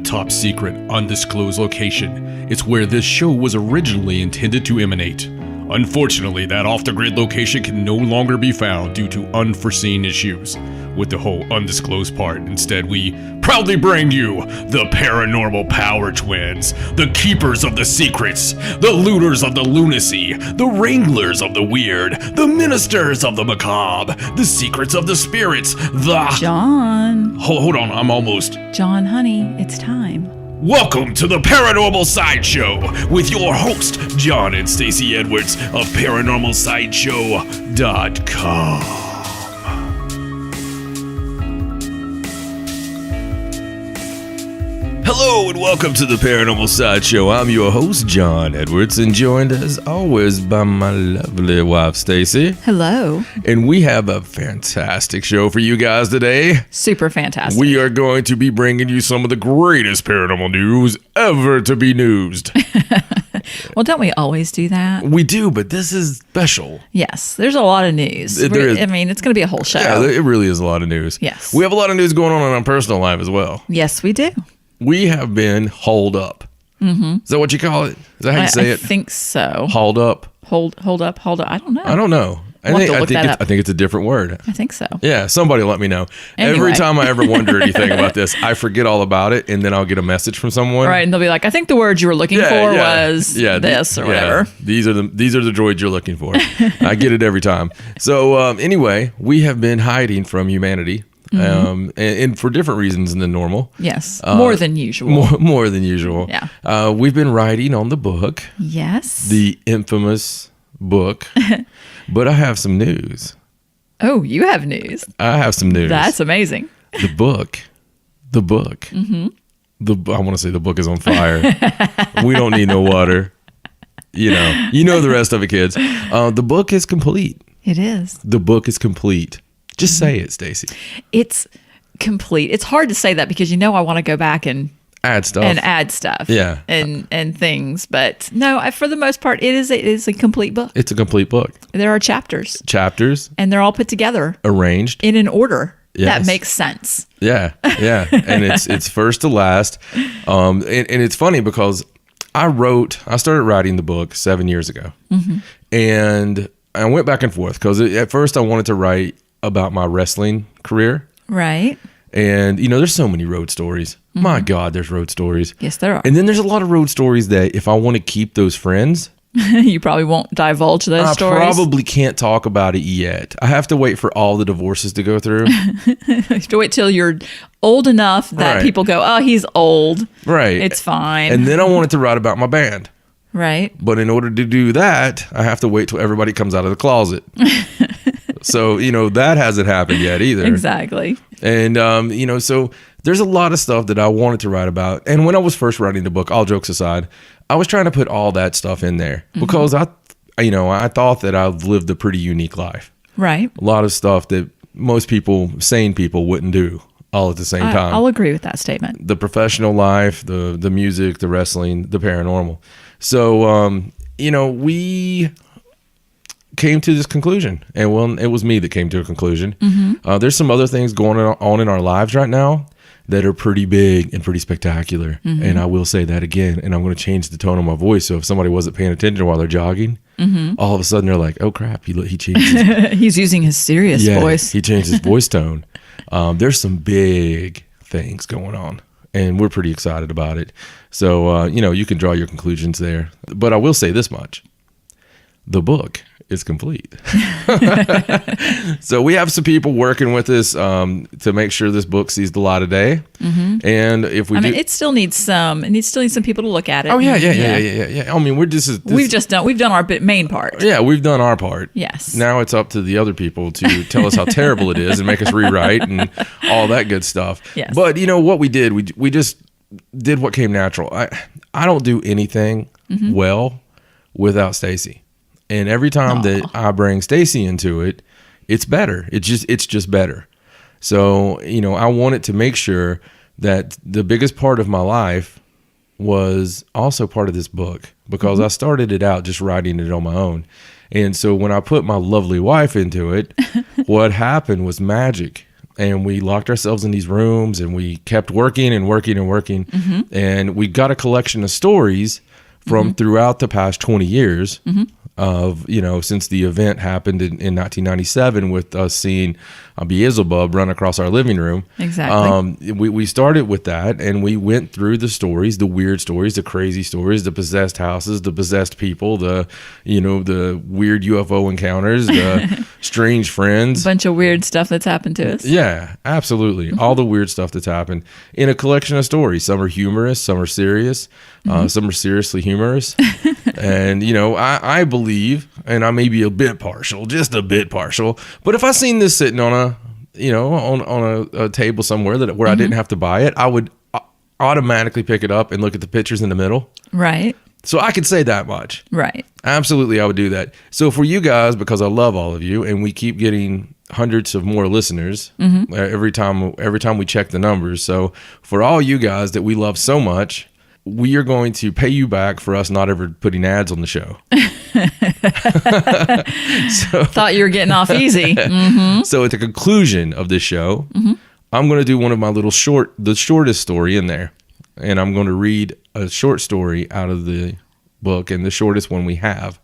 top secret, undisclosed location. It's where this show was originally intended to emanate. Unfortunately, that off-the-grid location can no longer be found due to unforeseen issues with the whole undisclosed part. Instead, we proudly bring you the Paranormal Power Twins, the keepers of the secrets, the looters of the lunacy, the wranglers of the weird, the ministers of the macabre, the secrets of the spirits, the... John. Hold on, I'm almost... John, honey, it's time. Welcome to the Paranormal Sideshow with your host, John and Stacey Edwards of ParanormalSideshow.com. Hello and welcome to the Paranormal Sideshow. I'm your host, John Edwards, and joined as always by my lovely wife, Stacey. Hello. And we have a fantastic show for you guys today. Super fantastic. We are going to be bringing you some of the greatest paranormal news ever to be newsed. Well, don't we always do that? We do, but this is special. Yes, there's a lot of news. I mean, it's going to be a whole show. Yeah, it really is a lot of news. Yes. We have a lot of news going on in our personal life as well. Yes, we do. We have been hauled up. Mm-hmm. Is that what you call it? Is that how you say it? I think so. Hauled up? Hold up. I don't know. I don't know. I think it's a different word. I think so. Yeah, somebody let me know. Anyway. Every time I ever wonder anything about this, I forget all about it, and then I'll get a message from someone. Right, and they'll be like, I think the word you were looking for was this or whatever. These are the droids you're looking for. I get it every time. So anyway, we have been hiding from humanity. Mm-hmm. And for different reasons than normal. Yes, more than usual. More than usual. Yeah. We've been writing on the book. Yes. The infamous book. But I have some news. Oh, you have news. I have some news. That's amazing. The book. Mm-hmm. I want to say the book is on fire. We don't need no water. You know the rest of it, kids. The book is complete. It is. The book is complete. Just say it, Stacey. It's complete. It's hard to say that because I want to go back and add stuff. Yeah. And things, but no, for the most part, it is a complete book. It's a complete book. There are chapters, and they're all put together, arranged in an order that makes sense. Yeah, and it's first to last. And it's funny because I started writing the book 7 years ago, and I went back and forth because at first I wanted to write about my wrestling career. Right. And, there's so many road stories. Mm-hmm. My God, there's road stories. Yes, there are. And then there's a lot of road stories that if I want to keep those friends... you probably won't divulge those stories. I probably can't talk about it yet. I have to wait for all the divorces to go through. You have to wait till you're old enough that people go, oh, he's old. Right. It's fine. And then I wanted to write about my band. Right. But in order to do that, I have to wait till everybody comes out of the closet. So, that hasn't happened yet either. Exactly. And, so there's a lot of stuff that I wanted to write about. And when I was first writing the book, all jokes aside, I was trying to put all that stuff in there because I thought that I've lived a pretty unique life. Right. A lot of stuff that most people, sane people, wouldn't do all at the same time. I'll agree with that statement. The professional life, the music, the wrestling, the paranormal. So, we came to this conclusion, and it was me that came to a conclusion. Mm-hmm. There's some other things going on in our lives right now that are pretty big and pretty spectacular. Mm-hmm. And I will say that again, and I'm going to change the tone of my voice. So if somebody wasn't paying attention while they're jogging, all of a sudden they're like, oh crap, he changed he's using his serious voice. He changed his voice tone. There's some big things going on, and we're pretty excited about it. So, you can draw your conclusions there. But I will say this much. The book is complete. So we have some people working with us to make sure this book sees the light of day. Mm-hmm. And if we it still needs some people to look at it. Oh yeah. I mean, we've done our main part. Yeah, we've done our part. Yes. Now it's up to the other people to tell us how terrible it is and make us rewrite and all that good stuff. Yes. But what we did, we just did what came natural. I don't do anything well without Stacey. And every time that I bring Stacey into it, it's better. It's just better. So, I wanted to make sure that the biggest part of my life was also part of this book because I started it out just writing it on my own. And so when I put my lovely wife into it, what happened was magic. and we locked ourselves in these rooms, and we kept working and working and working. And we got a collection of stories from throughout the past 20 years of, since the event happened in 1997 with us seeing a Beelzebub run across our living room. Exactly. We started with that, and we went through the stories, the weird stories, the crazy stories, the possessed houses, the possessed people, the weird UFO encounters, the strange friends. Bunch of weird stuff that's happened to us. Yeah, absolutely. All the weird stuff that's happened in a collection of stories. Some are humorous, some are serious, some are seriously humorous. And, I believe, and I may be a bit partial, just a bit partial, but if I seen this sitting on a table somewhere where I didn't have to buy it, I would automatically pick it up and look at the pictures in the middle. Right. So I could say that much. Right. Absolutely, I would do that. So for you guys, because I love all of you, and we keep getting hundreds of more listeners every time we check the numbers. So for all you guys that we love so much, we are going to pay you back for us not ever putting ads on the show. Thought you were getting off easy. So at the conclusion of this show, I'm going to do one of my the shortest story in there. And I'm going to read a short story out of the book, and the shortest one we have.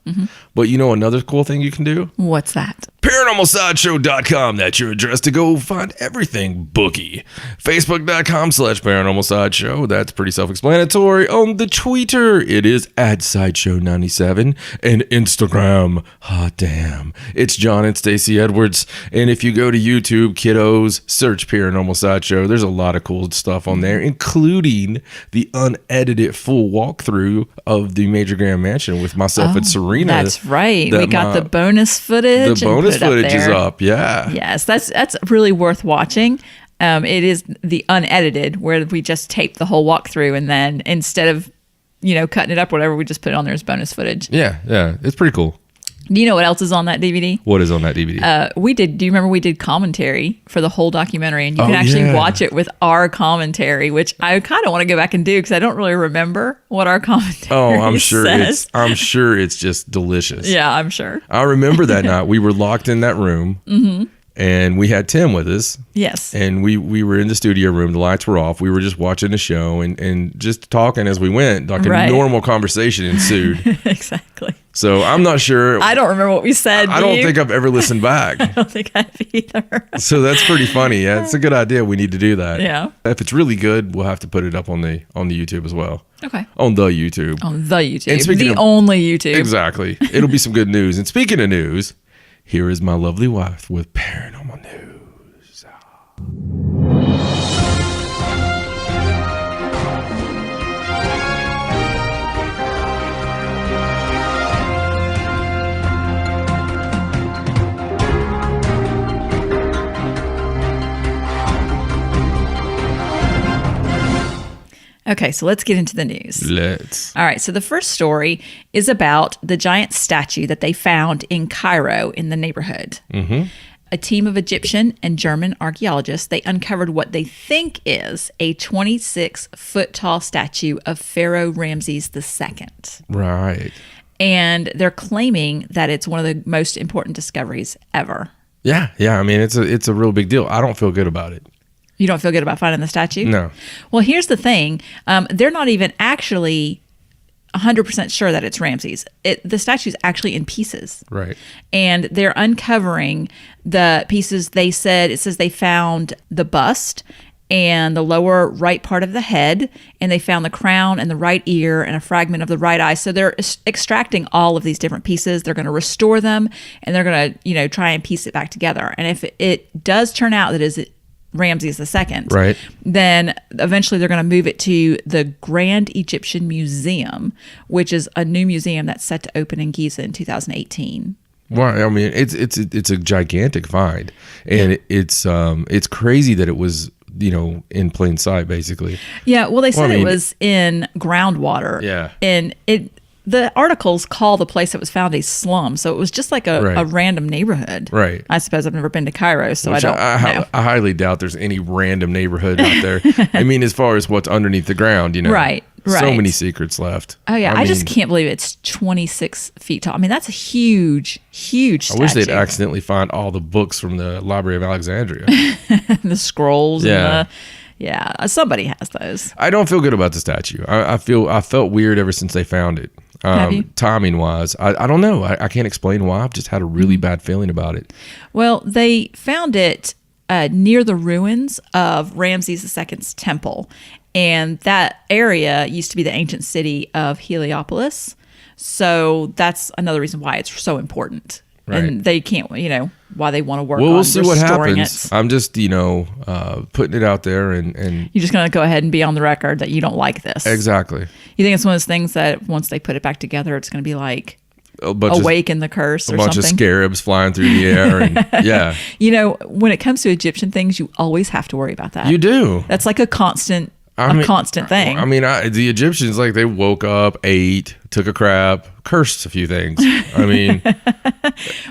But another cool thing you can do? What's that? ParanormalSideshow.com. That's your address to go find everything booky. Facebook.com/ParanormalSideshow. That's pretty self-explanatory. On the Twitter, it is @Sideshow97. And Instagram, hot damn, it's John and Stacey Edwards. And if you go to YouTube, kiddos, search Paranormal Sideshow. There's a lot of cool stuff on there, including the unedited full walkthrough of the Major Grand Mansion with myself and Serena. That's right. We got the bonus footage. The bonus footage is up. Yeah. Yes, that's really worth watching. It is the unedited where we just tape the whole walkthrough, and then instead of cutting it up or whatever, we just put it on there as bonus footage. Yeah, it's pretty cool. Do you know what else is on that DVD? What is on that DVD? Do you remember we did commentary for the whole documentary, and you can actually watch it with our commentary, which I kind of want to go back and do because I don't really remember what our commentary I'm sure says. I'm sure it's just delicious. Yeah, I'm sure. I remember that night we were locked in that room. And we had Tim with us. Yes. And we were in the studio room. The lights were off. We were just watching the show and just talking as we went. Like a normal conversation ensued. Exactly. So I'm not sure. I don't remember what we said. I don't think I've ever listened back. I don't think I have either. So that's pretty funny. Yeah, it's a good idea. We need to do that. Yeah. If it's really good, we'll have to put it up on the YouTube as well. Okay. On the YouTube. On the YouTube. The only YouTube. Exactly. It'll be some good news. And speaking of news, here is my lovely wife with paranormal news. Okay, so let's get into the news. Let's. All right, so the first story is about the giant statue that they found in Cairo in the neighborhood. A team of Egyptian and German archaeologists, they uncovered what they think is a 26-foot tall statue of Pharaoh Ramses II. Right. And they're claiming that it's one of the most important discoveries ever. Yeah. I mean, it's a real big deal. I don't feel good about it. You don't feel good about finding the statue? No. Well, here's the thing. They're not even actually 100% sure that it's Ramses. The statue's actually in pieces. Right. And they're uncovering the pieces. It says they found the bust and the lower right part of the head, and they found the crown and the right ear and a fragment of the right eye. So they're extracting all of these different pieces. They're going to restore them, and they're going to, try and piece it back together. And if it does turn out that is Ramses II, right, then eventually they're going to move it to the Grand Egyptian Museum, which is a new museum that's set to open in Giza in 2018. Well, I mean, it's a gigantic find, and it's crazy that it was in plain sight, basically. Yeah, well, they said it was in groundwater. Yeah, and the articles call the place that was found a slum, so it was just like a random neighborhood. Right. I suppose I've never been to Cairo, so I don't know. I highly doubt there's any random neighborhood out there. I mean, as far as what's underneath the ground, Right. So many secrets left. Oh, yeah. I just can't believe it's 26 feet tall. I mean, that's a huge statue. I wish they'd accidentally find all the books from the Library of Alexandria. The scrolls. Yeah. Somebody has those. I don't feel good about the statue. I felt weird ever since they found it. Have you? Timing wise, I don't know. I can't explain why. I've just had a really bad feeling about it. Well, they found it near the ruins of Ramses II's temple. And that area used to be the ancient city of Heliopolis. So that's another reason why it's so important. Right. And they can't, why they want to work on we'll see what happens. It. I'm just, putting it out there and you're just going to go ahead and be on the record that you don't like this. Exactly. You think it's one of those things that once they put it back together, it's going to be like awaken the curse or something? A bunch of scarabs flying through the air. And, yeah. When it comes to Egyptian things, you always have to worry about that. You do. That's like a constant thing. I mean, the Egyptians, like, they woke up, ate, took a crap, cursed a few things. I mean,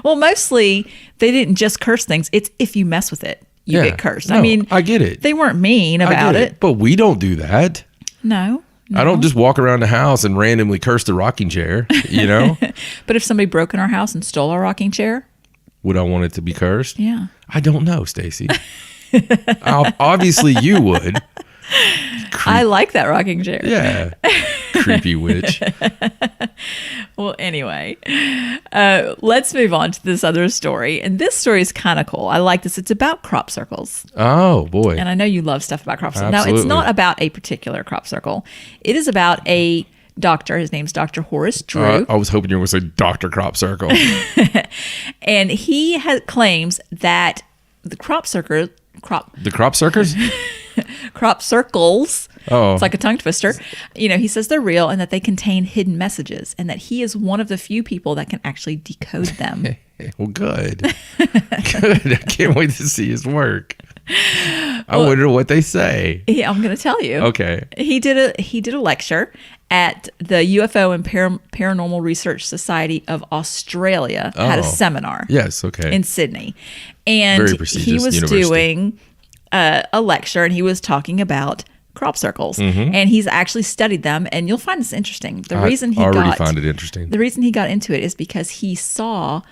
well, mostly they didn't just curse things. It's if you mess with it, you get cursed. No, I mean, I get it. They weren't mean about it, but we don't do that. No. I don't just walk around the house and randomly curse the rocking chair. But if somebody broke in our house and stole our rocking chair, would I want it to be cursed? Yeah. I don't know, Stacey. Obviously, you would. I like that rocking chair. Yeah. Creepy witch. Well, anyway, let's move on to this other story. And this story is kind of cool. I like this. It's about crop circles. Oh, boy. And I know you love stuff about crop circles. Absolutely. Now, it's not about a particular crop circle. It is about a doctor. His name's Dr. Horace Drew. I was hoping you were going to say Dr. Crop Circle. And he claims that the crop circles. Crop circles. Oh. It's like a tongue twister. He says they're real and that they contain hidden messages and that he is one of the few people that can actually decode them. Well, good. Good. I can't wait to see his work. I wonder what they say. Yeah, I'm going to tell you. Okay. He did a lecture at the UFO and Paranormal Research Society of Australia. Had a seminar. Yes, okay. In Sydney. And very prestigious he was university. doing a lecture and he was talking about crop circles. Mm-hmm. And he's actually studied them and you'll find this interesting. The reason he find it interesting. The reason he got into it is because he saw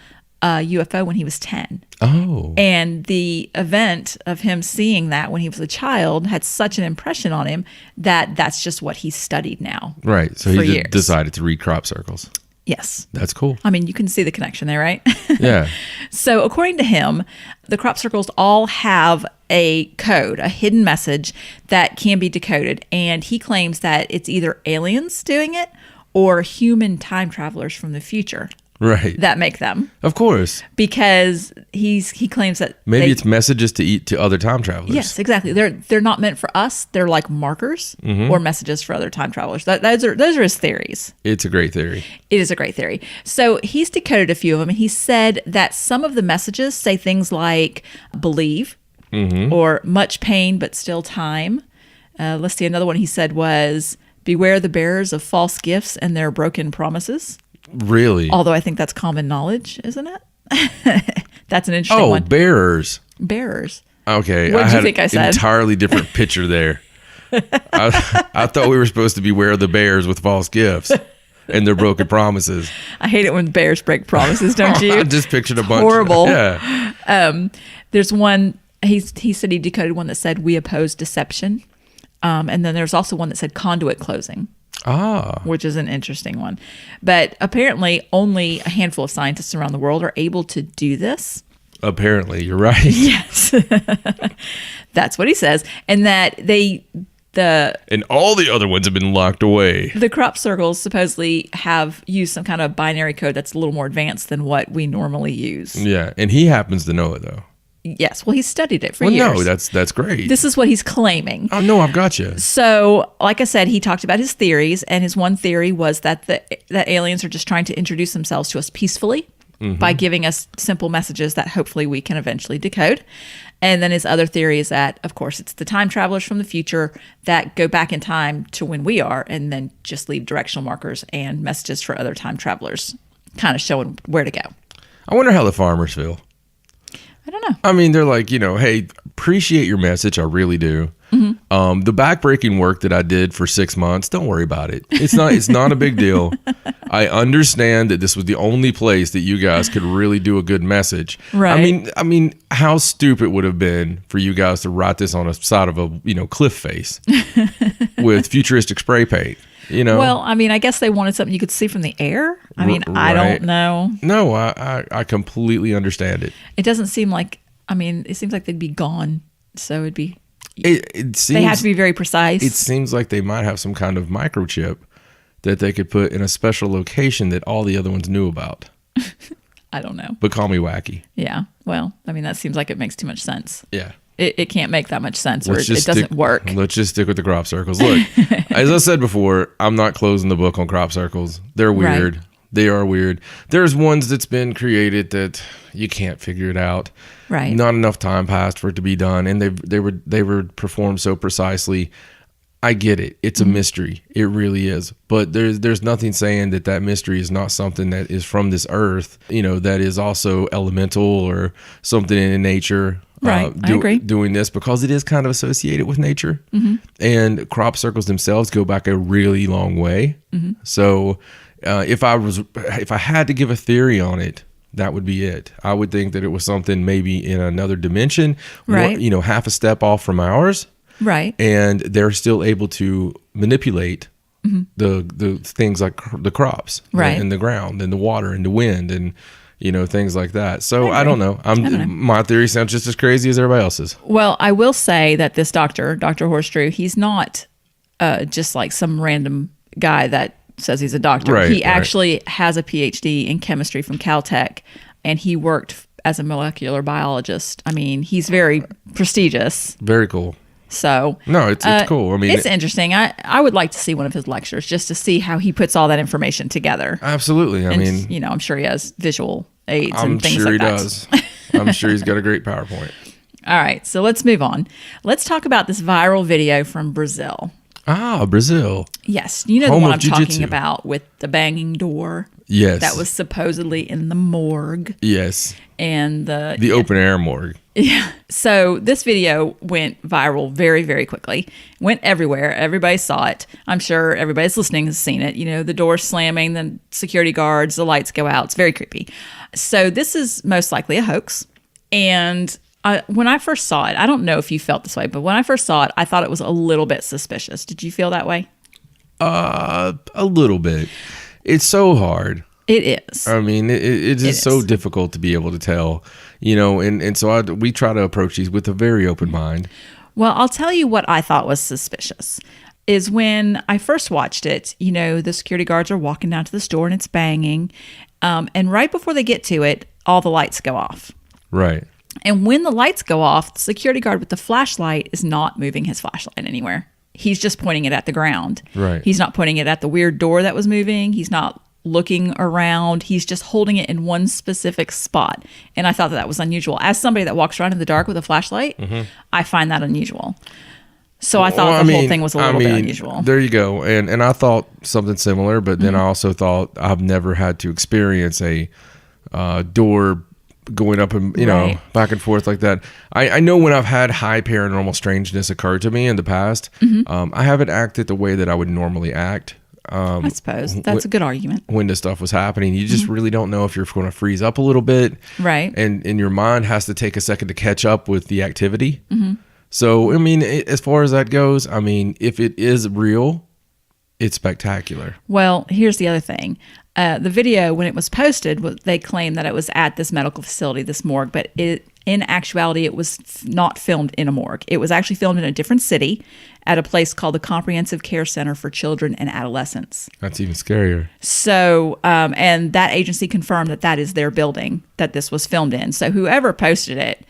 a UFO when he was 10. Oh. And the event of him seeing that when he was a child had such an impression on him that that's just what he studied now. Right. So he decided to read crop circles. Yes. That's cool. I mean, you can see the connection there, right? Yeah. So according to him, the crop circles all have a code, a hidden message that can be decoded. And he claims that it's either aliens doing it or human time travelers from the future. Right. That make them. Of course. Because he claims that maybe it's messages to eat to other time travelers. Yes, exactly. They're not meant for us. They're like markers or messages for other time travelers. Those are his theories. It's a great theory. It is a great theory. So he's decoded a few of them, and he said that some of the messages say things like believe or much pain but still time. Let's see. Another one he said was beware the bearers of false gifts and their broken promises. Really? Although I think that's common knowledge, isn't it? That's an interesting one. Oh, bearers. Bearers. Okay. What did you think I said? Entirely different picture there. I thought we were supposed to beware the bears with false gifts and their broken promises. I hate it when bears break promises, don't you? I just pictured a bunch. Horrible. Yeah. There's one, he said he decoded one that said we oppose deception. And then there's also one that said conduit closing. Which is an interesting one. But apparently only a handful of scientists around the world are able to do this. Apparently, you're right. Yes. That's what he says. And that and all the other ones have been locked away. The crop circles supposedly have used some kind of binary code that's a little more advanced than what we normally use. Yeah. And he happens to know it, though. Yes. Well, he's studied it for years. No, that's great. This is what he's claiming. Oh, no, I've got you. So, like I said, he talked about his theories, and his one theory was that that aliens are just trying to introduce themselves to us peacefully. by giving us simple messages that hopefully we can eventually decode. And then his other theory is that, of course, it's the time travelers from the future that go back in time to when we are and then just leave directional markers and messages for other time travelers, kind of showing where to go. I wonder how the farmers feel. I don't know. I mean, they're like, hey, appreciate your message. I really do. The backbreaking work that I did for 6 months, don't worry about it. It's not a big deal. I understand that this was the only place that you guys could really do a good message. Right. I mean, how stupid would it have been for you guys to write this on a side of a cliff face with futuristic spray paint? Well, I mean, I guess they wanted something you could see from the air. I mean, I don't know. No, I completely understand it. It doesn't seem like, it seems like they'd be gone. So it'd be, it seems, they have to be very precise. It seems like they might have some kind of microchip that they could put in a special location that all the other ones knew about. I don't know. But call me wacky. Yeah. Well, that seems like it makes too much sense. Yeah. It can't make that much sense, or it doesn't work. Let's just stick with the crop circles. Look, as I said before, I'm not closing the book on crop circles. They're weird. Right. They are weird. There's ones that's been created that you can't figure it out. Right. Not enough time passed for it to be done, and they were performed so precisely. I get it. It's a mystery. It really is. But there's nothing saying that mystery is not something that is from this earth, that is also elemental or something in nature. Right. I agree. Doing this because it is kind of associated with nature. And crop circles themselves go back a really long way. So if I had to give a theory on it, that would be it. I would think that it was something maybe in another dimension, right? Half a step off from ours. Right. And they're still able to manipulate the things like the crops, right, and the ground and the water and the wind and things like that. So I don't know. My theory sounds just as crazy as everybody else's. Well, I will say that this Dr. Horstrew, he's not just like some random guy that says he's a doctor. Right, he actually has a PhD in chemistry from Caltech, and he worked as a molecular biologist. He's very prestigious. Very cool. So no, it's cool. It's interesting. I would like to see one of his lectures just to see how he puts all that information together. Absolutely. I'm sure he has visual aids and things like that. I'm sure he does. I'm sure he's got a great PowerPoint. All right, so let's move on. Let's talk about this viral video from Brazil. Ah, Brazil. Yes, the one I'm talking about with the banging door. Yes. That was supposedly in the morgue. Yes. And the open air morgue. Yeah. So this video went viral very, very quickly. Went everywhere. Everybody saw it. I'm sure everybody that's listening has seen it. The door slamming, the security guards, the lights go out. It's very creepy. So this is most likely a hoax. And when I first saw it, I don't know if you felt this way, but when I first saw it, I thought it was a little bit suspicious. Did you feel that way? A little bit. It's so hard. It is. It is so difficult to be able to tell, and so we try to approach these with a very open mind. Well, I'll tell you what I thought was suspicious is when I first watched it, the security guards are walking down to the store and it's banging. And right before they get to it, all the lights go off. Right. And when the lights go off, the security guard with the flashlight is not moving his flashlight anywhere. He's just pointing it at the ground. Right. He's not pointing it at the weird door that was moving. He's not looking around. He's just holding it in one specific spot. And I thought that was unusual. As somebody that walks around in the dark with a flashlight, I find that unusual. So I thought the whole thing was a little bit unusual. There you go. And I thought something similar, but then I also thought I've never had to experience a door going up and back and forth like that. I know when I've had high paranormal strangeness occur to me in the past, I haven't acted the way that I would normally act. I suppose that's a good argument. When this stuff was happening, you just really don't know if you're going to freeze up a little bit, right? And your mind has to take a second to catch up with the activity. So as far as that goes, if it is real, it's spectacular. Well, here's the other thing. The video, when it was posted, they claimed that it was at this medical facility, this morgue, but in actuality, it was not filmed in a morgue. It was actually filmed in a different city at a place called the Comprehensive Care Center for Children and Adolescents. That's even scarier. So, and that agency confirmed that is their building that this was filmed in. So whoever posted it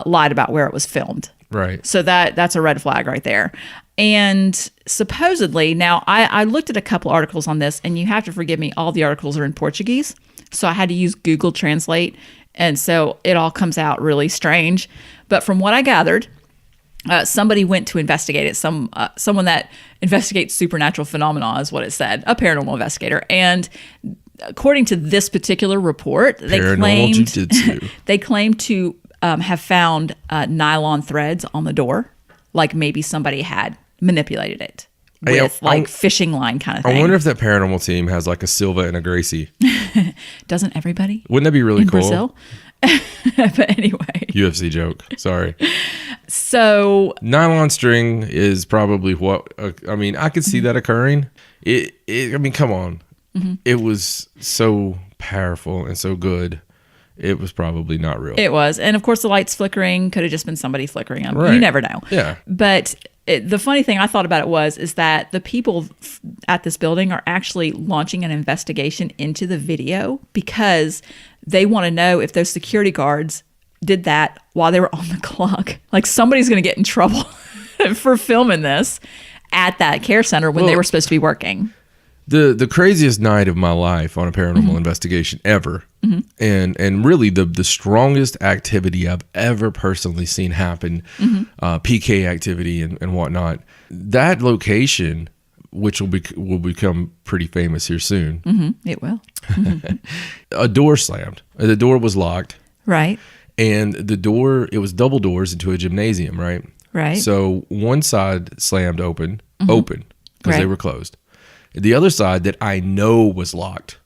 lied about where it was filmed. Right. So that's a red flag right there. And supposedly, now I looked at a couple articles on this, and you have to forgive me, all the articles are in Portuguese. So I had to use Google Translate. And so it all comes out really strange. But from what I gathered, somebody went to investigate it. Someone that investigates supernatural phenomena is what it said, a paranormal investigator. And according to this particular report, they claimed to have found nylon threads on the door, like maybe somebody had manipulated it with fishing line kind of thing. I wonder if that paranormal team has like a Silva and a Gracie. Doesn't everybody? Wouldn't that be really in cool? Brazil? But anyway. UFC joke. Sorry. So nylon string is probably what, I could see that occurring. Come on. Mm-hmm. It was so powerful and so good. It was probably not real. It was. And of course, the lights flickering could have just been somebody flickering them. Right. You never know. Yeah. But the funny thing I thought about it is that the people at this building are actually launching an investigation into the video because they want to know if those security guards did that while they were on the clock. Like somebody's going to get in trouble for filming this at that care center when they were supposed to be working. The craziest night of my life on a paranormal investigation ever, and really the strongest activity I've ever personally seen happen, PK activity and whatnot. That location, which will become pretty famous here soon. It will. A door slammed. The door was locked. Right. And the door, it was double doors into a gymnasium, right? Right. So one side slammed open, because they were closed. The other side that I know was locked,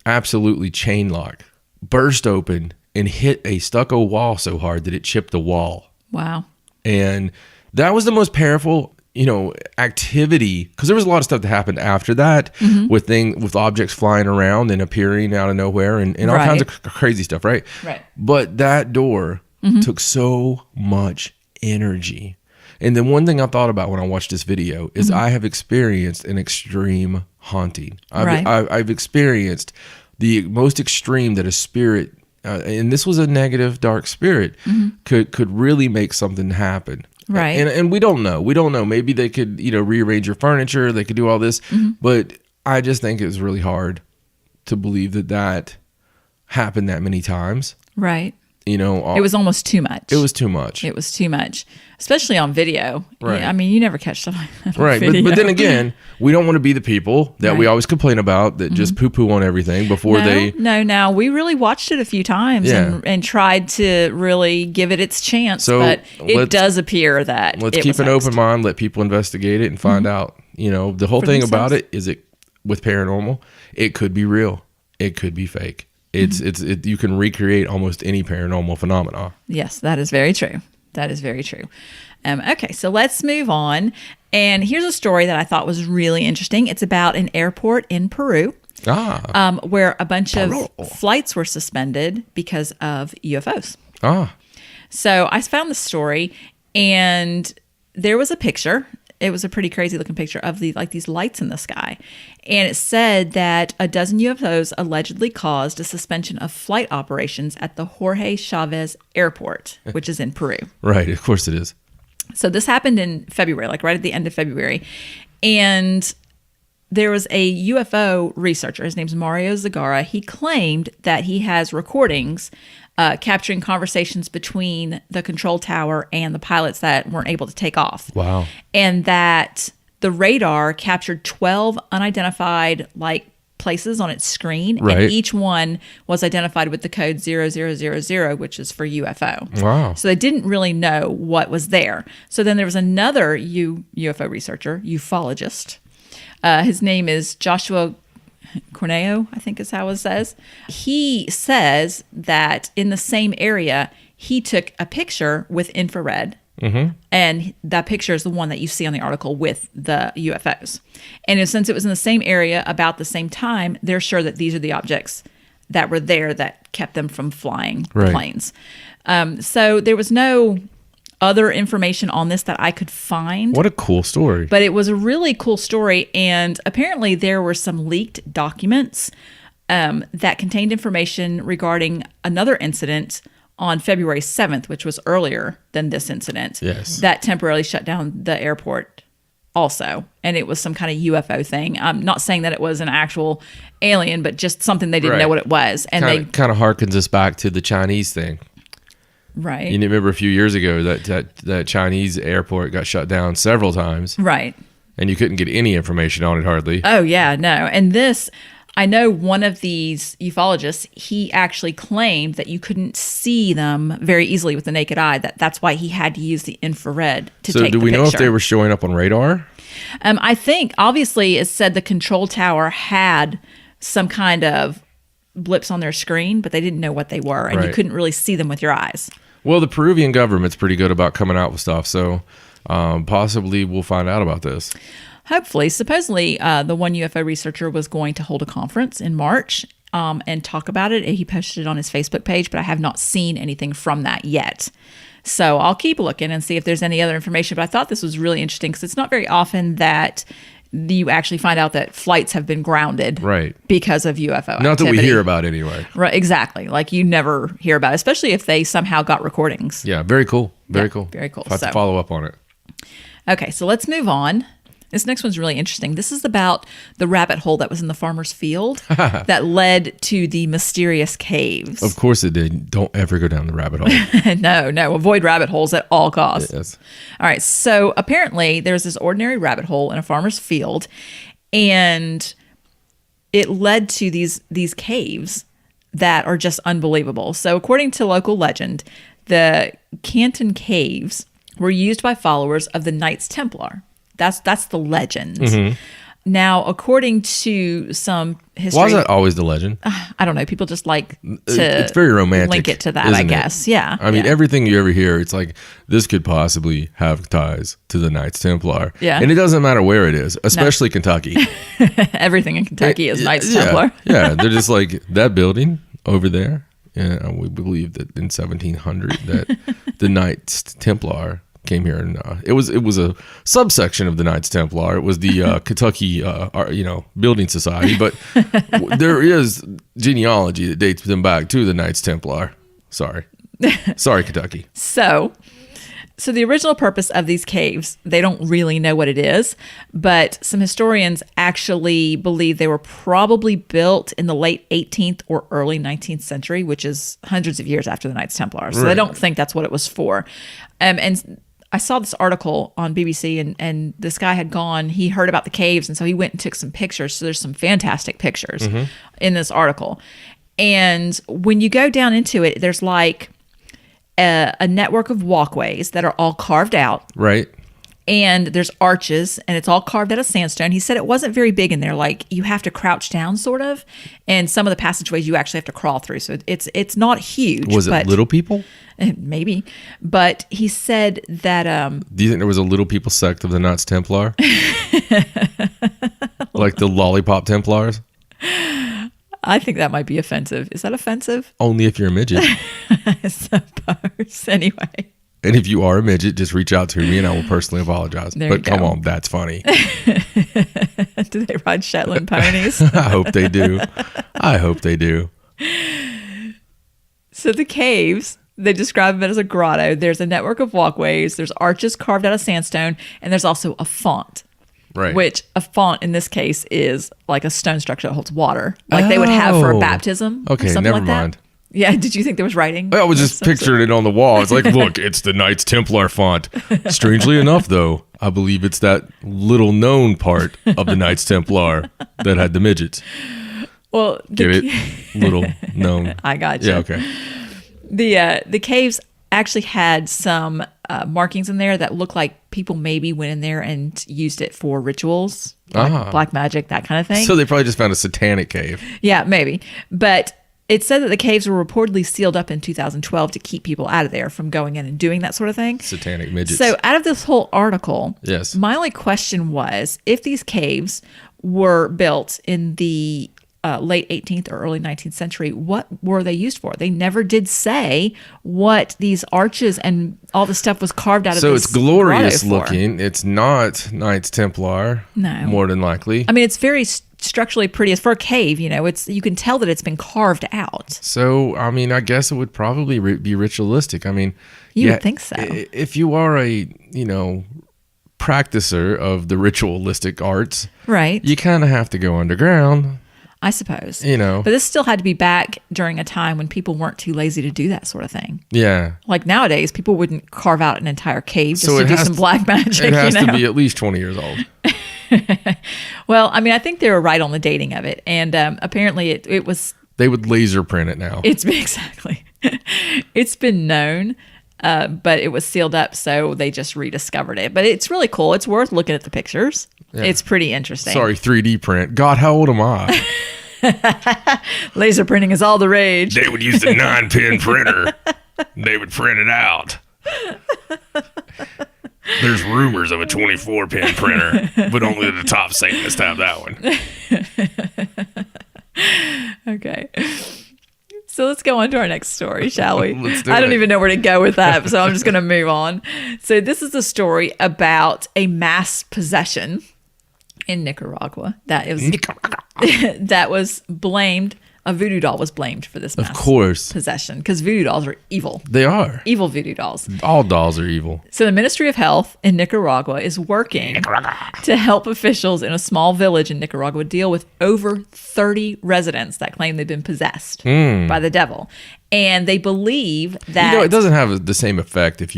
absolutely chain locked, burst open and hit a stucco wall so hard that it chipped the wall. Wow. And that was the most powerful, activity, because there was a lot of stuff that happened after that with objects flying around and appearing out of nowhere and all kinds of crazy stuff, right? Right. But that door took so much energy. And then one thing I thought about when I watched this video is I have experienced an extreme haunting. I've experienced the most extreme that a spirit, and this was a negative, dark spirit, could really make something happen. Right. And we don't know. We don't know. Maybe they could, rearrange your furniture. They could do all this. But I just think it was really hard to believe that happened that many times. Right. It was almost too much. It was too much. It was too much, especially on video. Right. You never catch stuff like that on right. video. But then again, we don't want to be the people that we always complain about that just poo-poo on everything before they... No. We really watched it a few times and tried to really give it its chance. So but it does appear that let's keep an open mind, let people investigate it and find out. The whole thing about it is with paranormal, it could be real. It could be fake. It's you can recreate almost any paranormal phenomena. Yes, that is very true. That is very true. Okay, so let's move on. And here's a story that I thought was really interesting. It's about an airport in Peru, where a bunch of flights were suspended because of UFOs. So I found the story, and there was a picture. It was a pretty crazy looking picture of these lights in the sky. And it said that a dozen UFOs allegedly caused a suspension of flight operations at the Jorge Chavez airport, which is in Peru. Right. Of course it is. So this happened in February, like right at the end of February. And there was a UFO researcher. His name's Mario Zagara. He claimed that he has recordings capturing conversations between the control tower and the pilots that weren't able to take off. Wow. And that the radar captured 12 unidentified places on its screen. Right. And each one was identified with the code 0000, which is for UFO. Wow. So they didn't really know what was there. So then there was another UFO researcher, ufologist. His name is Joshua Corneo, I think is how it says. He says that in the same area, he took a picture with infrared. And that picture is the one that you see on the article with the UFOs. And since it was in the same area about the same time, they're sure that these are the objects that were there that kept them from flying the planes. So there was no other information on this that I could find. What a cool story. But it was a really cool story. And apparently there were some leaked documents that contained information regarding another incident on February 7th, which was earlier than this incident, yes, that temporarily shut down the airport also, and it was some kind of UFO thing. I'm not saying that it was an actual alien, but just something they didn't know what it was. And they kind of harkens us back to the Chinese thing. Right. You remember a few years ago that Chinese airport got shut down several times. Right. And you couldn't get any information on it hardly. Oh, yeah, no. And this, I know one of these ufologists, he actually claimed that you couldn't see them very easily with the naked eye. That's why he had to use the infrared to take the picture. So do we know if they were showing up on radar? I think, obviously, it said the control tower had some kind of blips on their screen, but they didn't know what they were, and you couldn't really see them with your eyes. Well, the Peruvian government's pretty good about coming out with stuff, so possibly we'll find out about this. Hopefully. Supposedly, the one UFO researcher was going to hold a conference in March and talk about it. He posted it on his Facebook page, but I have not seen anything from that yet. So I'll keep looking and see if there's any other information. But I thought this was really interesting because it's not very often that you actually find out that flights have been grounded because of UFO activity. Not that we hear about anyway. Right, exactly. Like you never hear about it, especially if they somehow got recordings. Yeah, very cool. Very cool. Very cool. I'll have to follow up on it. Okay, so let's move on. This next one's really interesting. This is about the rabbit hole that was in the farmer's field that led to the mysterious caves. Of course it did. Don't ever go down the rabbit hole. No. Avoid rabbit holes at all costs. Yes. All right. So apparently there's this ordinary rabbit hole in a farmer's field, and it led to these caves that are just unbelievable. So according to local legend, the Canton Caves were used by followers of the Knights Templar. That's the legend. Mm-hmm. Now, according to some history... Why is that always the legend? I don't know. People just like to... It's very romantic. Link it to that, I guess. Yeah. I mean, everything you ever hear, it's like, this could possibly have ties to the Knights Templar. Yeah. And it doesn't matter where it is, especially Kentucky. Everything in Kentucky is Knights Templar. Yeah. They're just like, that building over there, we believe that in 1700 that the Knights Templar came here, and it was a subsection of the Knights Templar. It was the Kentucky building society, but there is genealogy that dates them back to the Knights Templar. Sorry Kentucky. So the original purpose of these caves, they don't really know what it is, but some historians actually believe they were probably built in the late 18th or early 19th century, which is hundreds of years after the Knights Templar. So they don't think that's what it was for. And I saw this article on BBC, and this guy had gone, he heard about the caves, and so he went and took some pictures. So there's some fantastic pictures in this article. And when you go down into it, there's like a network of walkways that are all carved out. Right. And there's arches, and it's all carved out of sandstone. He said it wasn't very big in there. Like, you have to crouch down, sort of. And some of the passageways you actually have to crawl through. So it's not huge. Was it little people? Maybe. But he said that... Do you think there was a little people sect of the Knights Templar? Like the Lollipop Templars? I think that might be offensive. Is that offensive? Only if you're a midget. I suppose. Anyway. And if you are a midget, just reach out to me and I will personally apologize. But come on, that's funny. Do they ride Shetland ponies? I hope they do. So the caves, they describe it as a grotto. There's a network of walkways. There's arches carved out of sandstone. And there's also a font. Right. Which a font in this case is like a stone structure that holds water. Like they would have for a baptism. Okay, never mind. Yeah, did you think there was writing? I was just picturing it on the wall. It's like, look, it's the Knights Templar font. Strangely enough, though, I believe it's that little known part of the Knights Templar that had the midgets. Well, get it? Little known. I got you. Yeah, okay. The caves actually had some markings in there that looked like people maybe went in there and used it for rituals, like black magic, that kind of thing. So they probably just found a satanic cave. Yeah, maybe. But it said that the caves were reportedly sealed up in 2012 to keep people out of there from going in and doing that sort of thing. Satanic midgets. So out of this whole article, yes, my only question was, if these caves were built in the late 18th or early 19th century, what were they used for? They never did say what these arches and all the stuff was carved out of. So it's glorious looking. It's not Knights Templar. No. More than likely. I mean, it's very structurally pretty. As for a cave, you can tell that it's been carved out. So, I mean, I guess it would probably be ritualistic. I mean, you would think so. If you are a, practicer of the ritualistic arts, right, you kind of have to go underground, I suppose. But this still had to be back during a time when people weren't too lazy to do that sort of thing. Yeah. Like nowadays, people wouldn't carve out an entire cave just to do some black magic. It has to be at least 20 years old. Well, I mean, I think they were right on the dating of it. And apparently it was... They would laser print it now. Exactly. It's been known, but it was sealed up, so they just rediscovered it. But it's really cool. It's worth looking at the pictures. Yeah. It's pretty interesting. Sorry, 3D print. God, how old am I? Laser printing is all the rage. They would use the 9-pin printer. They would print it out. There's rumors of a 24-pin printer, but only the top Satanists have that one. Okay. So let's go on to our next story, shall we? I don't even know where to go with that, so I'm just going to move on. So this is a story about a mass possession in Nicaragua that was blamed. A voodoo doll was blamed for this mass possession because voodoo dolls are evil. They are. Evil voodoo dolls. All dolls are evil. So the Ministry of Health in Nicaragua is working to help officials in a small village in Nicaragua deal with over 30 residents that claim they've been possessed by the devil. And they believe that... it doesn't have the same effect if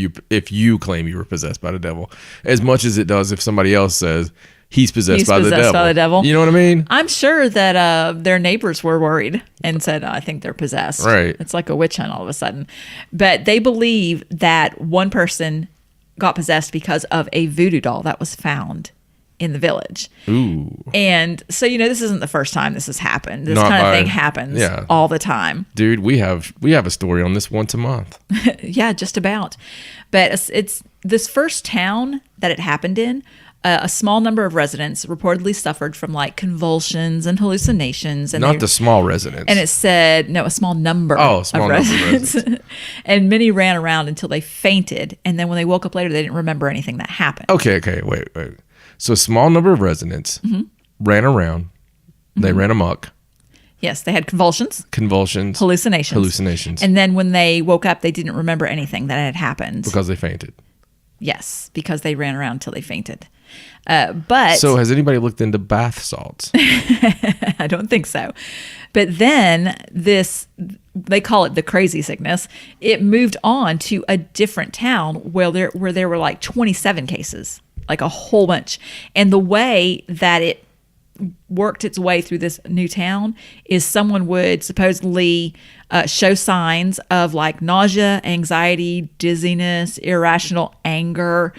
you claim you were possessed by the devil as much as it does if somebody else says... He's possessed by the devil. You know what I mean? I'm sure that their neighbors were worried and said, I think they're possessed. Right. It's like a witch hunt all of a sudden. But they believe that one person got possessed because of a voodoo doll that was found in the village. Ooh. And so, this isn't the first time this has happened. This kind of thing happens all the time. Dude, we have a story on this once a month. Yeah, just about. But it's this first town that it happened in. A small number of residents reportedly suffered from like convulsions and hallucinations. And the small residents. And it said, no, a small number of residents. And many ran around until they fainted. And then when they woke up later, they didn't remember anything that happened. Okay, wait. So a small number of residents ran around. They ran amok. Yes, they had convulsions. Hallucinations. And then when they woke up, they didn't remember anything that had happened. Because they fainted. Yes, because they ran around until they fainted. But so has anybody looked into bath salts? I don't think so. But then they call it the crazy sickness. It moved on to a different town where there were like 27 cases, like a whole bunch. And the way that it worked its way through this new town is someone would supposedly show signs of like nausea, anxiety, dizziness, irrational anger,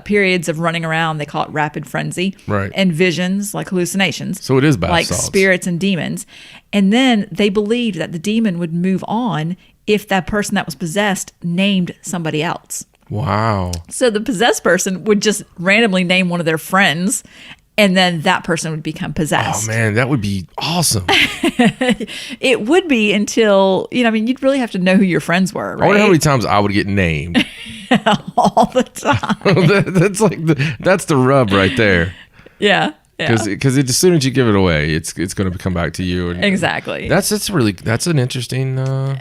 periods of running around. They call it rapid frenzy, right? And visions, like hallucinations. So it is bath like salts. Spirits and demons. And then they believed that the demon would move on if that person that was possessed named somebody else. Wow. So the possessed person would just randomly name one of their friends, and then that person would become possessed. Oh, man, that would be awesome. It would be until, you'd really have to know who your friends were, right? I wonder how many times I would get named. All the time. That's the rub right there. Yeah. Because as soon as you give it away, it's going to come back to you. And exactly. That's an interesting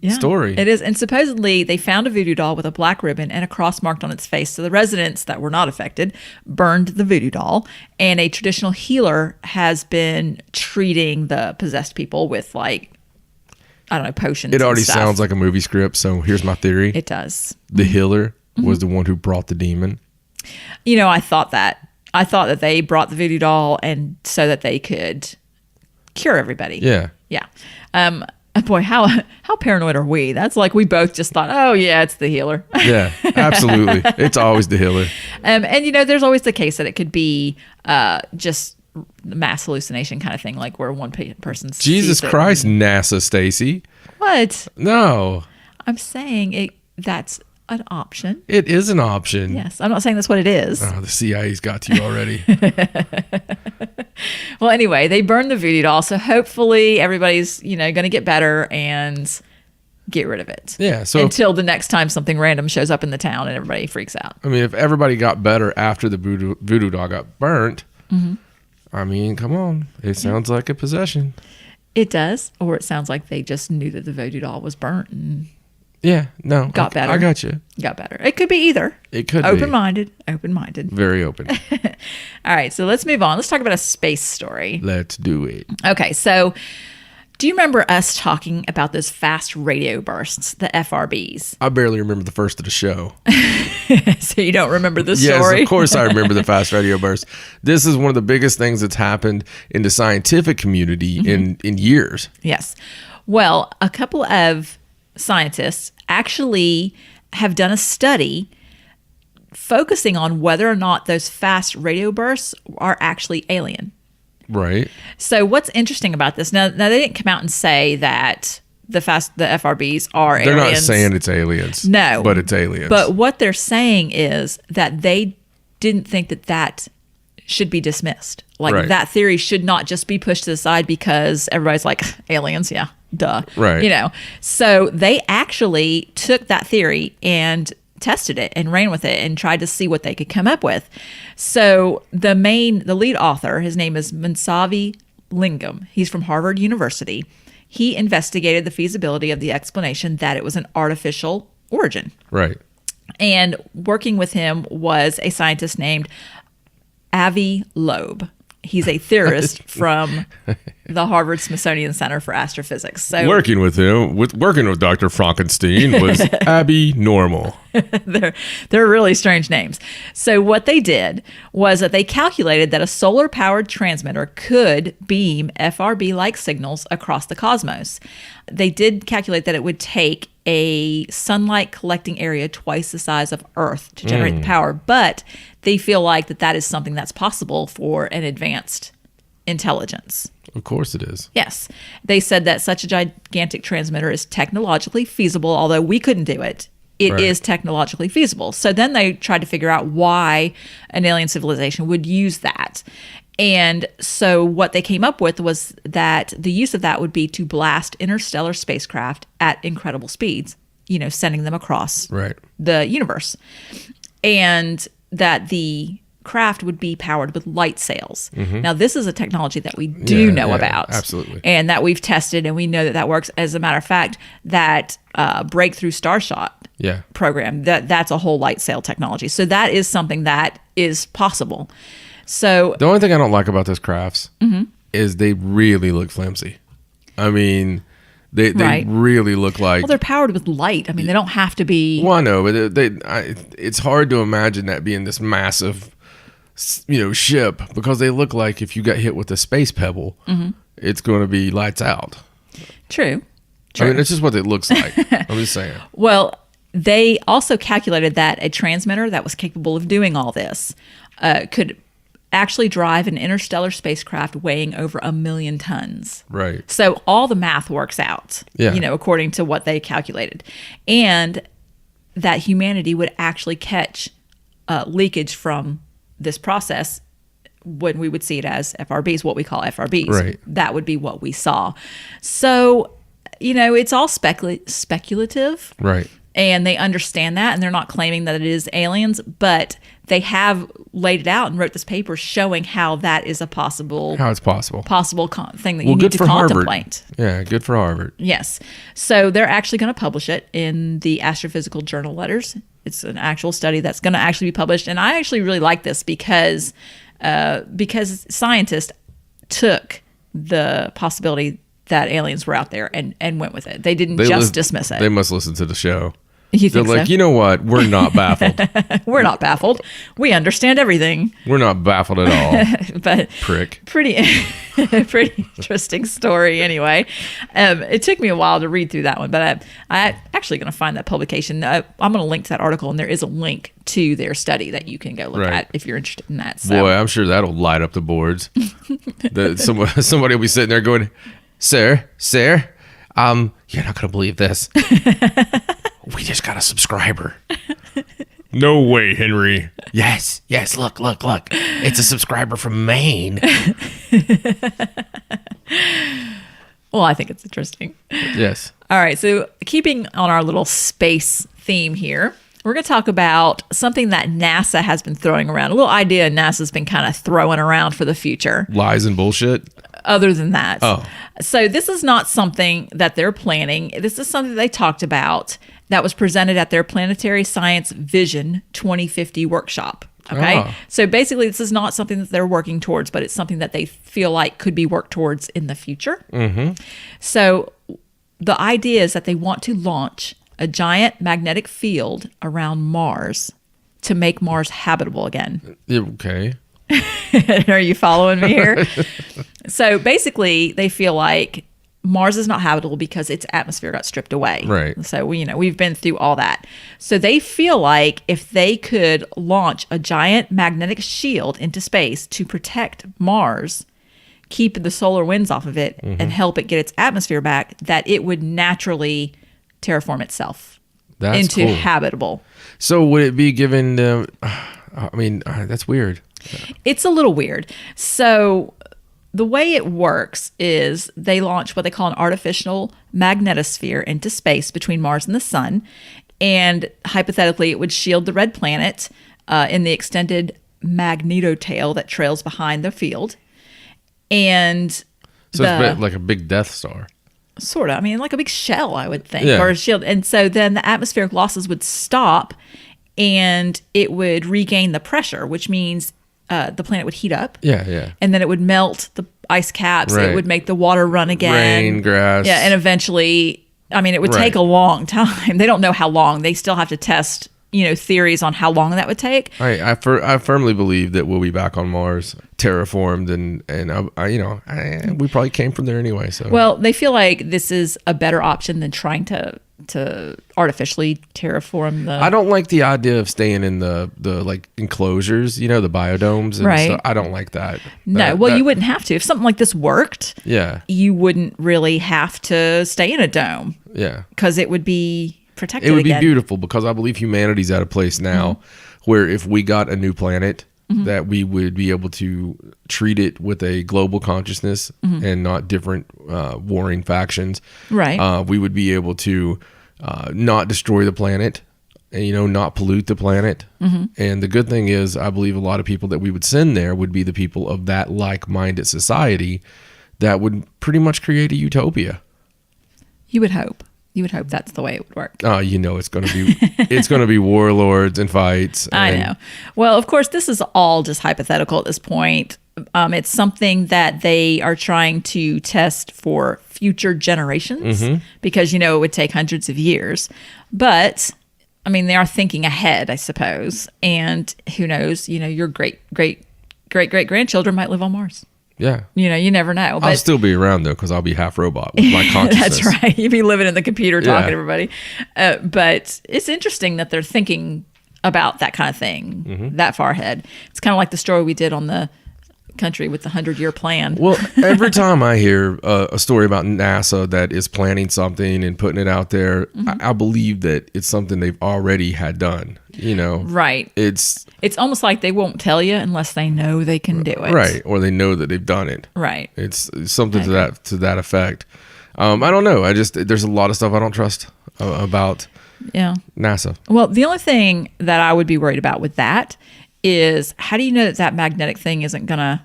story. It is. And supposedly they found a voodoo doll with a black ribbon and a cross marked on its face. So the residents that were not affected burned the voodoo doll. And a traditional healer has been treating the possessed people with potions. It already sounds like a movie script. So here's my theory. It does. The healer was the one who brought the demon. I thought that. I thought that they brought the voodoo doll and so that they could cure everybody. Yeah. Yeah. Boy, how paranoid are we? That's like we both just thought, oh, yeah, it's the healer. Yeah, absolutely. It's always the healer. And, there's always the case that it could be just mass hallucination kind of thing, like where one person's... Jesus Christ, NASA, Stacey. What? No. I'm saying that's an option. It is an option. Yes. I'm not saying that's what it is. Oh, the CIA's got to you already. Well, anyway, they burned the voodoo doll, so hopefully everybody's, going to get better and get rid of it. Yeah. So until the next time something random shows up in the town and everybody freaks out. I mean, if everybody got better after the voodoo doll got burnt, I mean, come on. It sounds like a possession. It does. Or it sounds like they just knew that the voodoo doll was burnt and Yeah, no. Got better. I got you. Got better. It could be either. It could be. Open-minded. Very open. All right, so let's move on. Let's talk about a space story. Let's do it. Okay, so do you remember us talking about those fast radio bursts, the FRBs? I barely remember the first of the show. So you don't remember the Yes, story? of course I remember the fast radio burst. This is one of the biggest things that's happened in the scientific community in years. Yes. Well, a couple of scientists actually have done a study focusing on whether or not those fast radio bursts are actually alien. Right. So what's interesting about this, now they didn't come out and say that the FRBs are aliens. They're not saying it's aliens. No. But it's aliens. But what they're saying is that they didn't think that should be dismissed. Like Right. that theory should not just be pushed to the side because everybody's like, aliens, yeah, duh. Right. So they actually took that theory and tested it and ran with it and tried to see what they could come up with. So the lead author, his name is Mansavi Lingam. He's from Harvard University. He investigated the feasibility of the explanation that it was an artificial origin. Right. And working with him was a scientist named Avi Loeb. He's a theorist from the Harvard Smithsonian Center for Astrophysics. So working with Dr. Frankenstein was Abby Normal. They're really strange names. So what they did was that they calculated that a solar-powered transmitter could beam FRB-like signals across the cosmos. They did calculate that it would take a sunlight collecting area twice the size of Earth to generate the power, but they feel like that is something that's possible for an advanced intelligence. Of course it is. Yes. They said that such a gigantic transmitter is technologically feasible, although we couldn't do it. It is technologically feasible. So then they tried to figure out why an alien civilization would use that. And so what they came up with was that the use of that would be to blast interstellar spacecraft at incredible speeds, sending them across the universe. And that the craft would be powered with light sails. Now, this is a technology that we do know about. Absolutely. And that we've tested, and we know that works. As a matter of fact, that Breakthrough Starshot program, that's a whole light sail technology. So that is something that is possible. So the only thing I don't like about those crafts is they really look flimsy. I mean, they really look like... Well, they're powered with light. I mean, they don't have to be... Well, I know, but it's hard to imagine that being this massive, ship, because they look like if you got hit with a space pebble, it's going to be lights out. True. I mean, it's just what it looks like. I'm just saying. Well, they also calculated that a transmitter that was capable of doing all this could actually drive an interstellar spacecraft weighing over 1 million tons. Right. So all the math works out, according to what they calculated. And that humanity would actually catch leakage from this process when we would see it as FRBs, what we call FRBs. Right. That would be what we saw. So, it's all speculative. Right. And they understand that, and they're not claiming that it is aliens, but they have laid it out and wrote this paper showing how that is a possible thing that you need to contemplate. Harvard. Yeah, good for Harvard. Yes. So they're actually going to publish it in the Astrophysical Journal Letters. It's an actual study that's going to actually be published. And I actually really like this because scientists took the possibility that aliens were out there and went with it. They didn't dismiss it. They must listen to the show. You think They're like, so? you know what? We're not baffled. We're not baffled. We understand everything. We're not baffled at all. But prick. Pretty interesting story anyway. It took me a while to read through that one, but I'm actually going to find that publication. I'm going to link to that article, and there is a link to their study that you can go look at if you're interested in that. So. Boy, I'm sure that'll light up the boards. Somebody will be sitting there going, Sir, you're not going to believe this. We just got a subscriber. No way, Henry. Yes, look. It's a subscriber from Maine. Well, I think it's interesting. Yes. All right, so keeping on our little space theme here, we're going to talk about something that NASA has been throwing around, a little idea NASA's been kind of throwing around for the future. Lies and bullshit? other than that. Oh. So this is not something that they're planning. This is something they talked about that was presented at their Planetary Science Vision 2050 workshop. Okay. Oh. So basically, this is not something that they're working towards, but it's something that they feel like could be worked towards in the future. Mm-hmm. So the idea is that they want to launch a giant magnetic field around Mars to make Mars habitable again. Okay. Are you following me here? So basically, they feel like Mars is not habitable because its atmosphere got stripped away. Right. So we've been through all that. So they feel like if they could launch a giant magnetic shield into space to protect Mars, keep the solar winds off of it, and help it get its atmosphere back, that it would naturally terraform itself into habitable. So would it be given? That's weird. It's a little weird. So the way it works is they launch what they call an artificial magnetosphere into space between Mars and the sun. And hypothetically, it would shield the red planet in the extended magnetotail that trails behind the field. And so it's like a big Death Star. Sort of. I mean, like a big shell, I would think, or a shield. And so then the atmospheric losses would stop and it would regain the pressure, which means the planet would heat up. Yeah. And then it would melt the ice caps. Right. It would make the water run again. Rain, grass. Yeah, and eventually, it would take a long time. They don't know how long. They still have to test, theories on how long that would take. I firmly believe that we'll be back on Mars, terraformed, and we probably came from there anyway. So well, they feel like this is a better option than trying to artificially terraform the. I don't like the idea of staying in the like enclosures, the biodomes and right. stuff. I don't like that. You wouldn't have to. If something like this worked, you wouldn't really have to stay in a dome. Yeah. Because it would be protected. It would be beautiful, because I believe humanity's at a place now where if we got a new planet, that we would be able to treat it with a global consciousness and not different warring factions. Right. We would be able to not destroy the planet, and, not pollute the planet. And the good thing is, I believe a lot of people that we would send there would be the people of that like-minded society that would pretty much create a utopia. You would hope. You would hope that's the way it would work. Oh, it's going to be warlords and fights. I know. Well, of course, this is all just hypothetical at this point. It's something that they are trying to test for future generations because, it would take hundreds of years. But, they are thinking ahead, I suppose. And who knows, your great-great-great-great-grandchildren might live on Mars. Yeah. You never know. But I'll still be around, though, because I'll be half robot with my consciousness. That's right. You'd be living in the computer talking to everybody. But it's interesting that they're thinking about that kind of thing that far ahead. It's kind of like the story we did on the country with the 100-year plan. Well, every time I hear a story about NASA that is planning something and putting it out there, I believe that it's something they've already had done. Right. It's almost like they won't tell you unless they know they can do it. Right, or they know that they've done it. Right. It's something to that effect. I don't know. There's a lot of stuff I don't trust about NASA. Well, the only thing that I would be worried about with that is, how do you know that magnetic thing isn't going to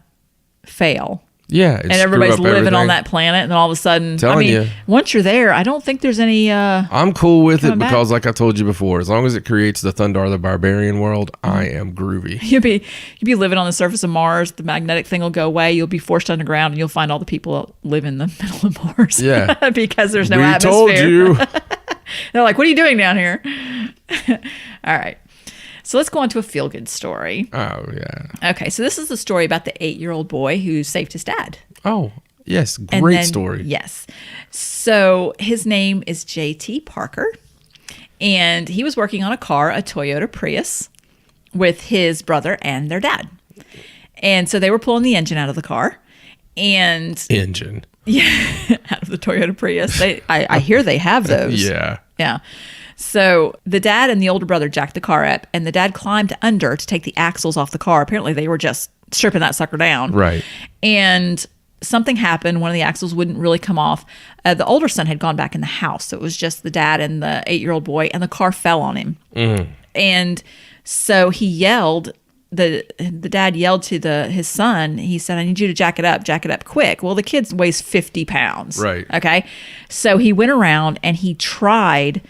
fail? Yeah. And everybody's living on that planet, and all of a sudden, once you're there, I don't think there's any. I'm cool with it because, like I told you before, as long as it creates the Thundar the Barbarian world, I am groovy. You'll be living on the surface of Mars. The magnetic thing will go away. You'll be forced underground, and you'll find all the people that live in the middle of Mars. Yeah, because there's no atmosphere. We told you. They're like, "What are you doing down here?" All right. So let's go on to a feel-good story. Oh, yeah. Okay, so this is the story about the 8-year-old boy who saved his dad. Oh, yes. Great story. Yes. So his name is J.T. Parker, and he was working on a car, a Toyota Prius, with his brother and their dad. And so they were pulling the engine out of the car. Engine? Yeah, out of the Toyota Prius. I hear they have those. Yeah. Yeah. So the dad and the older brother jacked the car up, and the dad climbed under to take the axles off the car. Apparently, they were just stripping that sucker down. Right. And something happened. One of the axles wouldn't really come off. The older son had gone back in the house, so it was just the dad and the 8-year-old boy, and the car fell on him. And so he yelled the dad yelled to his son. He said, "I need you to jack it up quick." Well, the kid weighs 50 pounds. Right. Okay. So he went around and he tried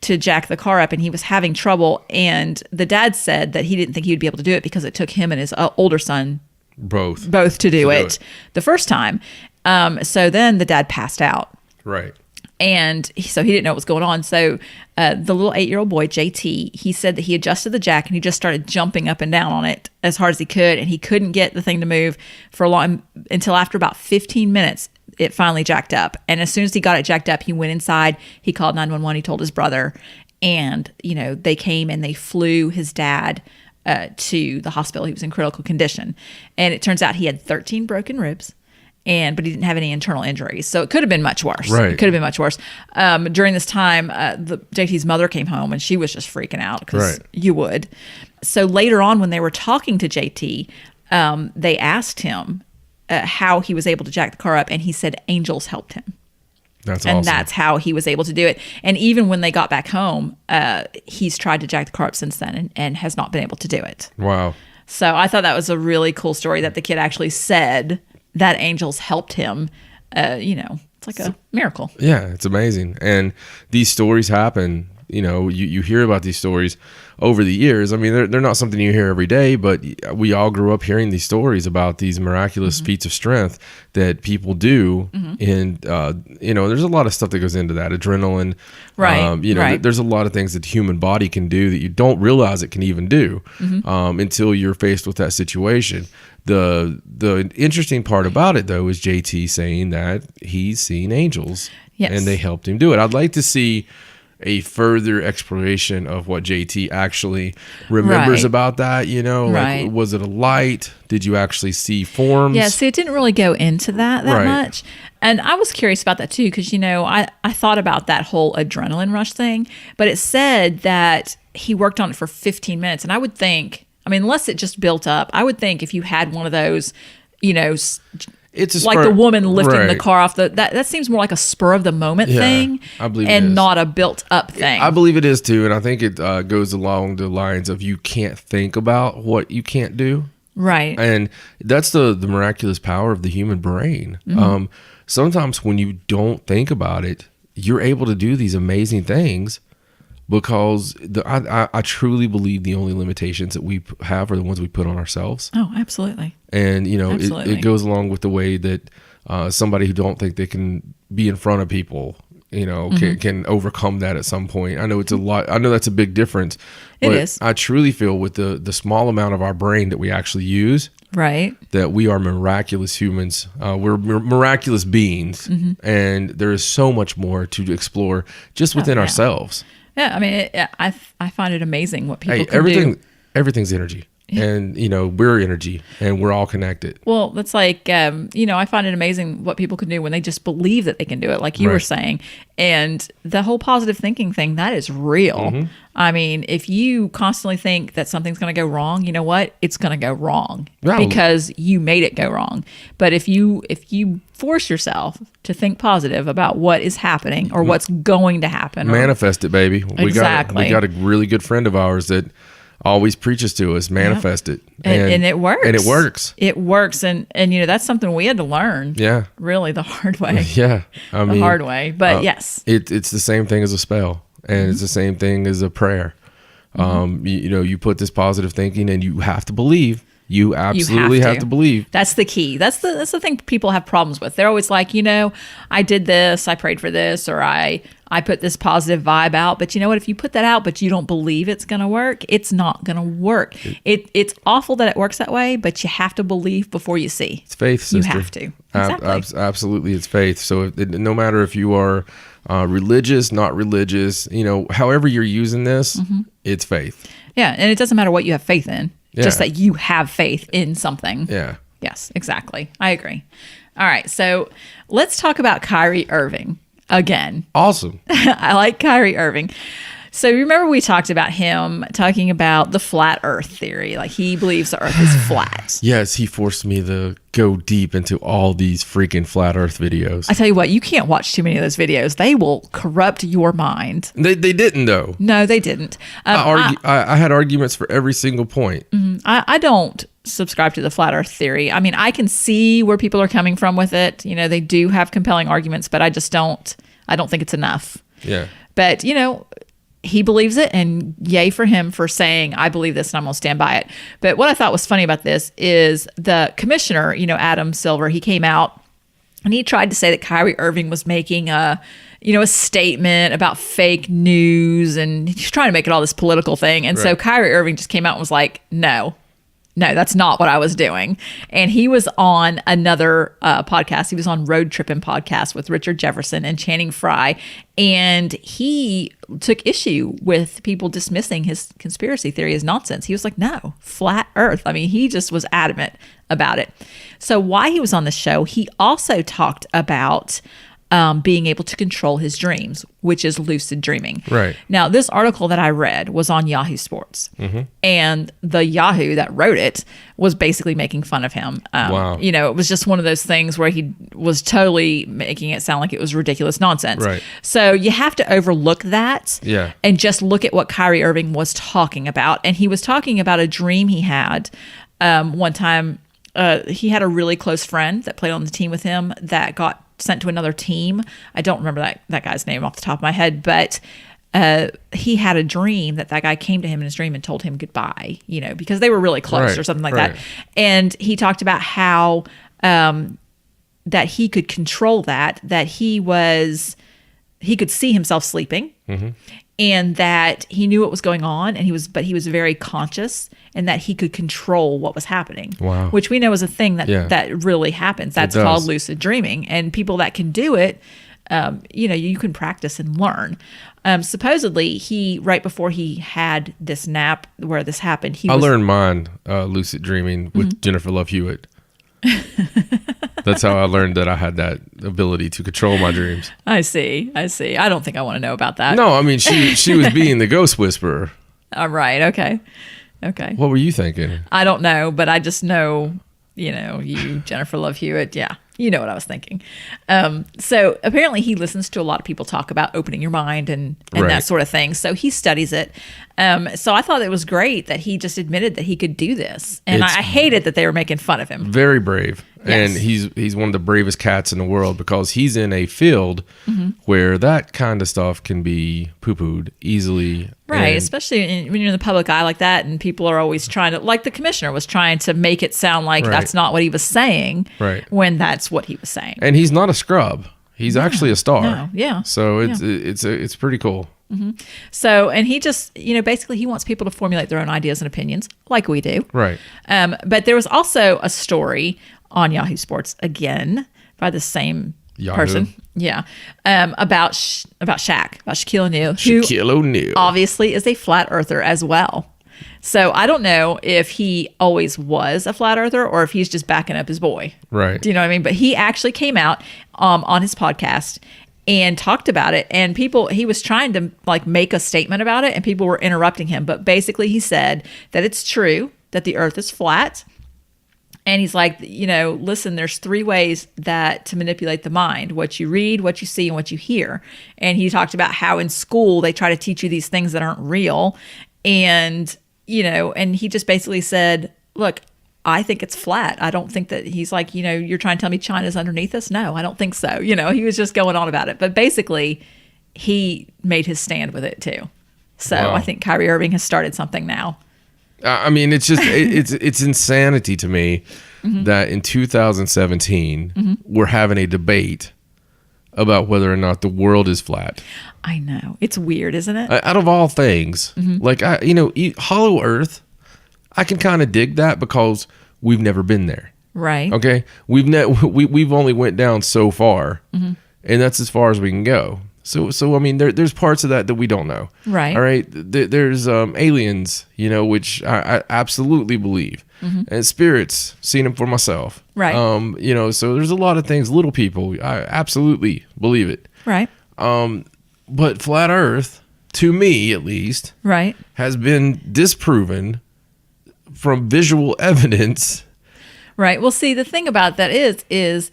to jack the car up, and he was having trouble. And the dad said that he didn't think he would be able to do it because it took him and his older son both to do it the first time. So then the dad passed out. Right. And so he didn't know what was going on. So the little 8-year-old boy, JT, he said that he adjusted the jack and he just started jumping up and down on it as hard as he could. And he couldn't get the thing to move for a long until after about 15 minutes, it finally jacked up. And as soon as he got it jacked up, he went inside. He called 911. He told his brother. And, they came and they flew his dad to the hospital. He was in critical condition. And it turns out he had 13 broken ribs. But he didn't have any internal injuries. So it could have been much worse. Right. It could have been much worse. During this time, JT's mother came home and she was just freaking out because you would. So later on when they were talking to JT, they asked him how he was able to jack the car up. And he said angels helped him. That's awesome. And that's how he was able to do it. And even when they got back home, he's tried to jack the car up since then and has not been able to do it. Wow. So I thought that was a really cool story that the kid actually said that angels helped him. It's like a miracle. Yeah, it's amazing. And these stories happen. You hear about these stories over the years. I mean, they're not something you hear every day, but we all grew up hearing these stories about these miraculous feats of strength that people do. And, there's a lot of stuff that goes into that. Adrenaline. Right. There's a lot of things that the human body can do that you don't realize it can even do until you're faced with that situation. The interesting part about it, though, is JT saying that he's seen angels and they helped him do it. I'd like to see a further exploration of what JT actually remembers about that. Like, was it a light? Did you actually see forms? Yeah, see, it didn't really go into that much. And I was curious about that too, because, I thought about that whole adrenaline rush thing, but it said that he worked on it for 15 minutes. And I would think, unless it just built up, I would think if you had one of those, it's like the woman lifting the car off that seems more like a spur of the moment thing, I believe, and not a built up thing. I believe it is too, and I think it goes along the lines of you can't think about what you can't do. Right. And that's the miraculous power of the human brain. Sometimes when you don't think about it, you're able to do these amazing things. Because I truly believe the only limitations that we have are the ones we put on ourselves. Oh, absolutely. And, it goes along with the way that somebody who don't think they can be in front of people, can overcome that at some point. I know it's a lot. I know that's a big difference. But it is. I truly feel with the small amount of our brain that we actually use, that we are miraculous humans. We're miraculous beings. And there is so much more to explore just within ourselves. Yeah, I find it amazing what people can do. Everything's energy. And, we're energy and we're all connected. Well, that's like, I find it amazing what people can do when they just believe that they can do it, like you were saying. And the whole positive thinking thing, that is real. If you constantly think that something's going to go wrong, you know what? It's going to go wrong because you made it go wrong. But if you force yourself to think positive about what is happening or what's going to happen. Manifest it, baby. Exactly. We got a really good friend of ours that always preaches to us, manifest it. And it works. And it works. It works. And that's something we had to learn. Yeah. Really the hard way. Yeah. The hard way. But yes. It's the same thing as a spell. And it's the same thing as a prayer. You put this positive thinking and you have to believe. You absolutely have to believe. That's the key. That's the thing people have problems with. They're always like, I did this, I prayed for this, or I put this positive vibe out. But you know what? If you put that out, but you don't believe it's going to work, it's not going to work. It's awful that it works that way, but you have to believe before you see. It's faith, sister. You have to. Exactly. Absolutely, it's faith. So no matter if you are religious, not religious, however you're using this, it's faith. Yeah, and it doesn't matter what you have faith in. Just that you have faith in something. Yeah. Yes, exactly. I agree. All right. So let's talk about Kyrie Irving again. Awesome. I like Kyrie Irving. So remember we talked about him talking about the flat earth theory. Like he believes the earth is flat. Yes, he forced me to go deep into all these freaking flat earth videos. I tell you what, you can't watch too many of those videos. They will corrupt your mind. They didn't, though. No, they didn't. I had arguments for every single point. I don't subscribe to the flat earth theory. I mean, I can see where people are coming from with it. You know, they do have compelling arguments, but I don't think it's enough. Yeah. But, you know, he believes it, and yay for him for saying, I believe this and I'm going to stand by it. But what I thought was funny about this is the commissioner, you know, Adam Silver, he came out and he tried to say that Kyrie Irving was making a statement about fake news, and he's trying to make it all this political thing. And so Kyrie Irving just came out and was like, no, that's not what I was doing. And he was on another podcast. He was on Road Trippin' Podcast with Richard Jefferson and Channing Frye. And he took issue with people dismissing his conspiracy theory as nonsense. He was like, no, flat earth. I mean, he just was adamant about it. So while he was on the show, he also talked about being able to control his dreams, which is lucid dreaming. Right. Now, this article that I read was on Yahoo Sports. And the Yahoo that wrote it was basically making fun of him. Wow. You know, it was just one of those things where he was totally making it sound like it was ridiculous nonsense. Right. So you have to overlook that and just look at what Kyrie Irving was talking about. And he was talking about a dream he had one time. He had a really close friend that played on the team with him that got sent to another team. I don't remember that guy's name off the top of my head, but he had a dream that guy came to him in his dream and told him goodbye, you know, because they were really close or something like that. And he talked about how that he could control that he could see himself sleeping. And that he knew what was going on, and he was very conscious, and that he could control what was happening. Wow. Which we know is a thing that really happens. That's called lucid dreaming. And people that can do it, you know, you can practice and learn. Supposedly, right before he had this nap where this happened, I learned mine lucid dreaming with Jennifer Love Hewitt. That's how I learned that I had that ability to control my dreams. I see. I don't think I want to know about that. No, I mean, she was being the ghost whisperer. All right. Okay. What were you thinking? I don't know, but I just know, you know, you, Jennifer Love Hewitt. Yeah. You know what I was thinking. So apparently he listens to a lot of people talk about opening your mind and that sort of thing. So he studies it. So I thought it was great that he just admitted that he could do this. And I hated that they were making fun of him. Very brave. Yes. And he's one of the bravest cats in the world because he's in a field where that kind of stuff can be poo-pooed easily. Right, especially when you're in the public eye like that, and people are always trying to, like the commissioner was trying to make it sound like that's not what he was saying, when that's what he was saying. And he's not a scrub; he's actually a star. No, yeah. So it's pretty cool. So, and he just, you know, basically he wants people to formulate their own ideas and opinions, like we do. Right. But there was also a story on Yahoo Sports again by the same person. Yeah. About Shaq, about Shaquille O'Neal. Shaquille O'Neal. Obviously is a flat earther as well. So I don't know if he always was a flat earther or if he's just backing up his boy. Right. Do you know what I mean? But he actually came out on his podcast and talked about it, and he was trying to like make a statement about it, and people were interrupting him. But basically he said that it's true that the earth is flat. And he's like, you know, listen, there's 3 ways to manipulate the mind: what you read, what you see, and what you hear. And he talked about how in school they try to teach you these things that aren't real. And, you know, and he just basically said, look, I think it's flat. I don't think that, he's like, you know, you're trying to tell me China's underneath us? No, I don't think so. You know, he was just going on about it. But basically, he made his stand with it too. So I think Kyrie Irving has started something now. I mean, it's just, it's insanity to me that in 2017, we're having a debate about whether or not the world is flat. I know. It's weird, isn't it? Out of all things, like, Hollow Earth, I can kind of dig that because we've never been there. Right. Okay. We've only went down so far, and that's as far as we can go. So I mean, there's parts of that we don't know. Right. All right. There's aliens, you know, which I absolutely believe, and spirits, seen them for myself. Right. You know, so there's a lot of things. Little people, I absolutely believe it. Right. But flat Earth, to me at least, right, has been disproven from visual evidence. Right. Well, see, the thing about that is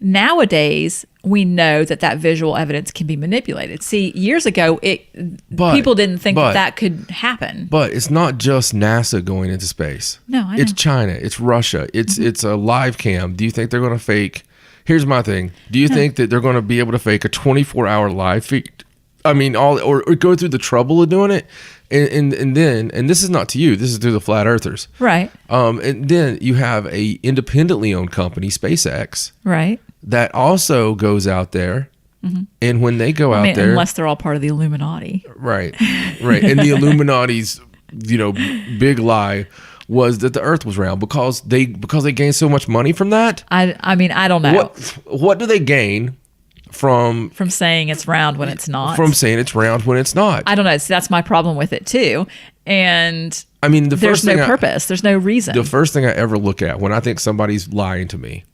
nowadays we know that visual evidence can be manipulated. See, years ago, people didn't think that could happen. But it's not just NASA going into space. No, I know. It's China. It's Russia. It's a live cam. Do you think they're going to fake? Here's my thing. Do you think that they're going to be able to fake a 24-hour live feed? I mean, or go through the trouble of doing it, and then this is not to you. This is to the flat earthers, right? And then you have a independently owned company, SpaceX, right, that also goes out there, and when they go out there, unless they're all part of the Illuminati, right, and the Illuminati's big lie was that the Earth was round because they gained so much money from that. I mean, I don't know what do they gain from saying it's round when it's not. From saying it's round when it's not. I don't know. So that's my problem with it too. And I mean, there's no purpose. There's no reason. The first thing I ever look at when I think somebody's lying to me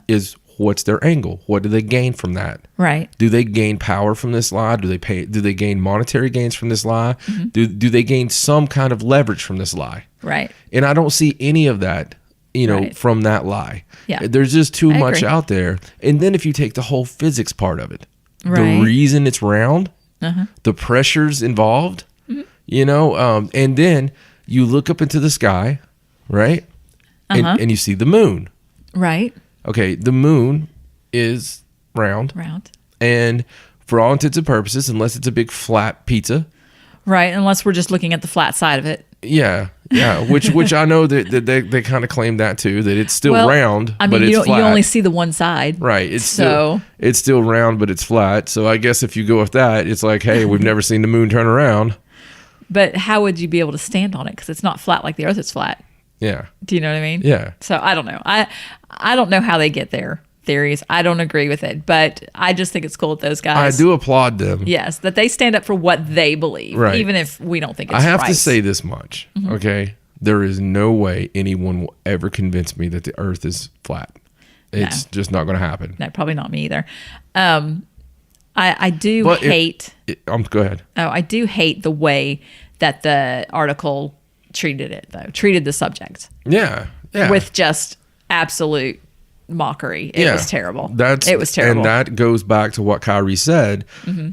is what's their angle? What do they gain from that? Right. Do they gain power from this lie? Do they gain monetary gains from this lie? Do they gain some kind of leverage from this lie? Right. And I don't see any of that. From that lie. Yeah. There's just too much agree. out there. And then if you take the whole physics part of it, right. the reason it's round, the pressures involved, and then you look up into the sky, right? And you see the moon. Right. Okay, the moon is round. Round. And for all intents and purposes, unless it's a big flat pizza. Right, unless we're just looking at the flat side of it. Yeah, which I know that they kind of claim that too, that it's still round, but it's flat. You only see the one side. Right, it's still round, but it's flat. So I guess if you go with that, it's like, hey, we've never seen the moon turn around. But how would you be able to stand on it? Because it's not flat like the Earth is flat. Yeah. Do you know what I mean? Yeah. So I don't know. I don't know how they get their theories. I don't agree with it, but I just think it's cool that those guys. I do applaud them. Yes, that they stand up for what they believe, right. even if we don't think it's right. I have right. to say this much, okay? There is no way anyone will ever convince me that the Earth is flat. It's just not going to happen. No, probably not me either. I do hate. Go ahead. Oh, I do hate the way that the article treated it, though. Treated the subject. Yeah. With just absolute mockery. It was terrible. It was terrible. And that goes back to what Kyrie said,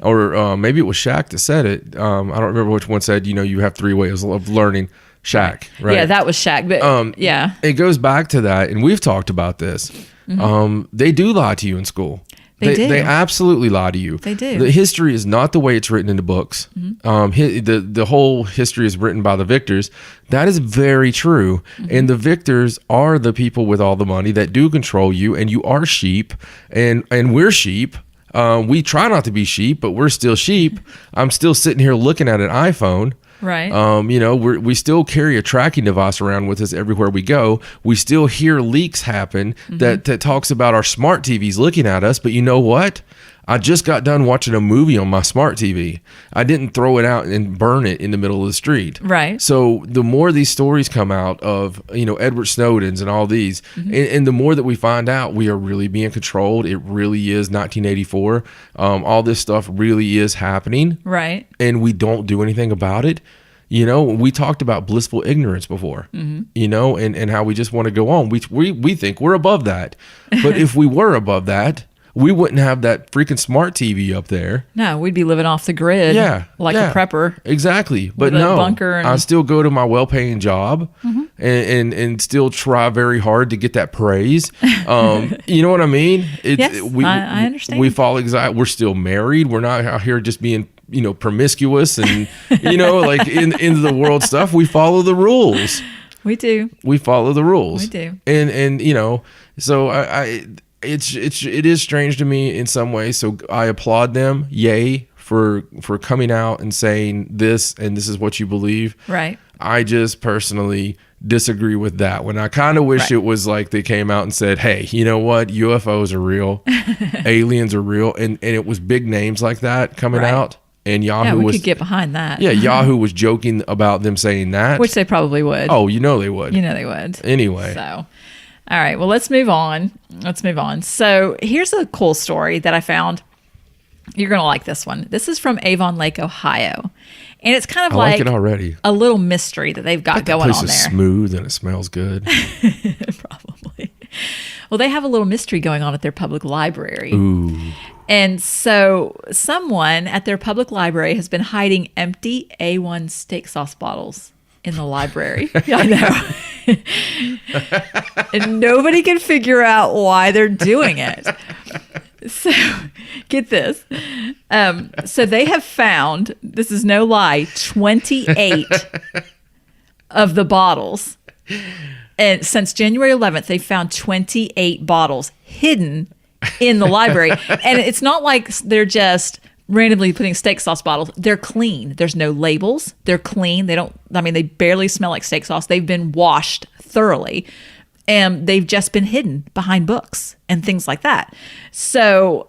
or maybe it was Shaq that said it. I don't remember which one said, you have 3 ways of learning. Shaq, right? Yeah, that was Shaq. But yeah. It goes back to that, and we've talked about this. They do lie to you in school. They do. They absolutely lie to you. They do. The history is not the way it's written in the books. The whole history is written by the victors. That is very true. And the victors are the people with all the money that do control you, and you are sheep, and we're sheep. We try not to be sheep, but we're still sheep. I'm still sitting here looking at an iPhone. Right. We still carry a tracking device around with us everywhere we go. We still hear leaks happen that talks about our smart TVs looking at us. But you know what? I just got done watching a movie on my smart TV. I didn't throw it out and burn it in the middle of the street. Right. So the more these stories come out of, Edward Snowden's and all these, and the more that we find out we are really being controlled, it really is 1984. All this stuff really is happening. Right. And we don't do anything about it. We talked about blissful ignorance before, and how we just want to go on. We think we're above that. But if we were above that, we wouldn't have that freaking smart TV up there. No, we'd be living off the grid. Like a prepper. Exactly. But no, bunker I still go to my well-paying job and still try very hard to get that praise. You know what I mean? Yes, I understand. We follow we're still married. We're not out here just being promiscuous and like into the world stuff. We follow the rules. We do. We follow the rules. We do. And so it is strange to me in some ways. So I applaud them. Yay for coming out and saying this, and this is what you believe. Right. I just personally disagree with that one. I kind of wish it was like they came out and said, hey, you know what? UFOs are real. Aliens are real. And it was big names like that coming out. And Yahoo we could get behind that. Yeah, Yahoo was joking about them saying that. Which they probably would. Oh, they would. They would. Anyway. So, all right. Well, let's move on. So here's a cool story that I found. You're going to like this one. This is from Avon Lake, Ohio. And it's kind of I like it already. A little mystery that they've got going on there. The place is smooth and it smells good. Probably. Well, they have a little mystery going on at their public library. Ooh. And so someone at their public library has been hiding empty A1 steak sauce bottles in the library. Yeah, I know. And nobody can figure out why they're doing it. So get this. So they have found, this is no lie, 28 of the bottles. And since January 11th, they found 28 bottles hidden in the library. And it's not like they're just randomly putting steak sauce bottles. They're clean. There's no labels. They're clean. They barely smell like steak sauce. They've been washed thoroughly. And they've just been hidden behind books and things like that. So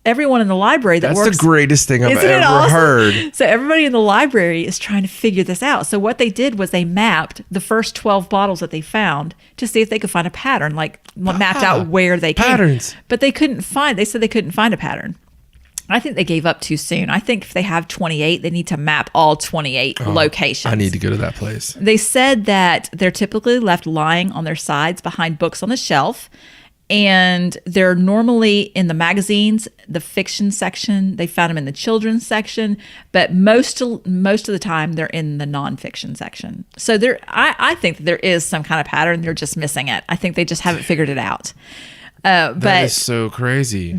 everyone in the library that works... That's the greatest thing I've ever heard. So everybody in the library is trying to figure this out. So what they did was they mapped the first 12 bottles that they found to see if they could find a pattern, mapped out where they patterns. Came. But they said they couldn't find a pattern. I think they gave up too soon. I think if they have 28, they need to map all 28 locations. I need to go to that place. They said that they're typically left lying on their sides behind books on the shelf. And they're normally in the magazines, the fiction section. They found them in the children's section. But most of the time, they're in the nonfiction section. So I think that there is some kind of pattern. They're just missing it. I think they just haven't figured it out. That is so crazy.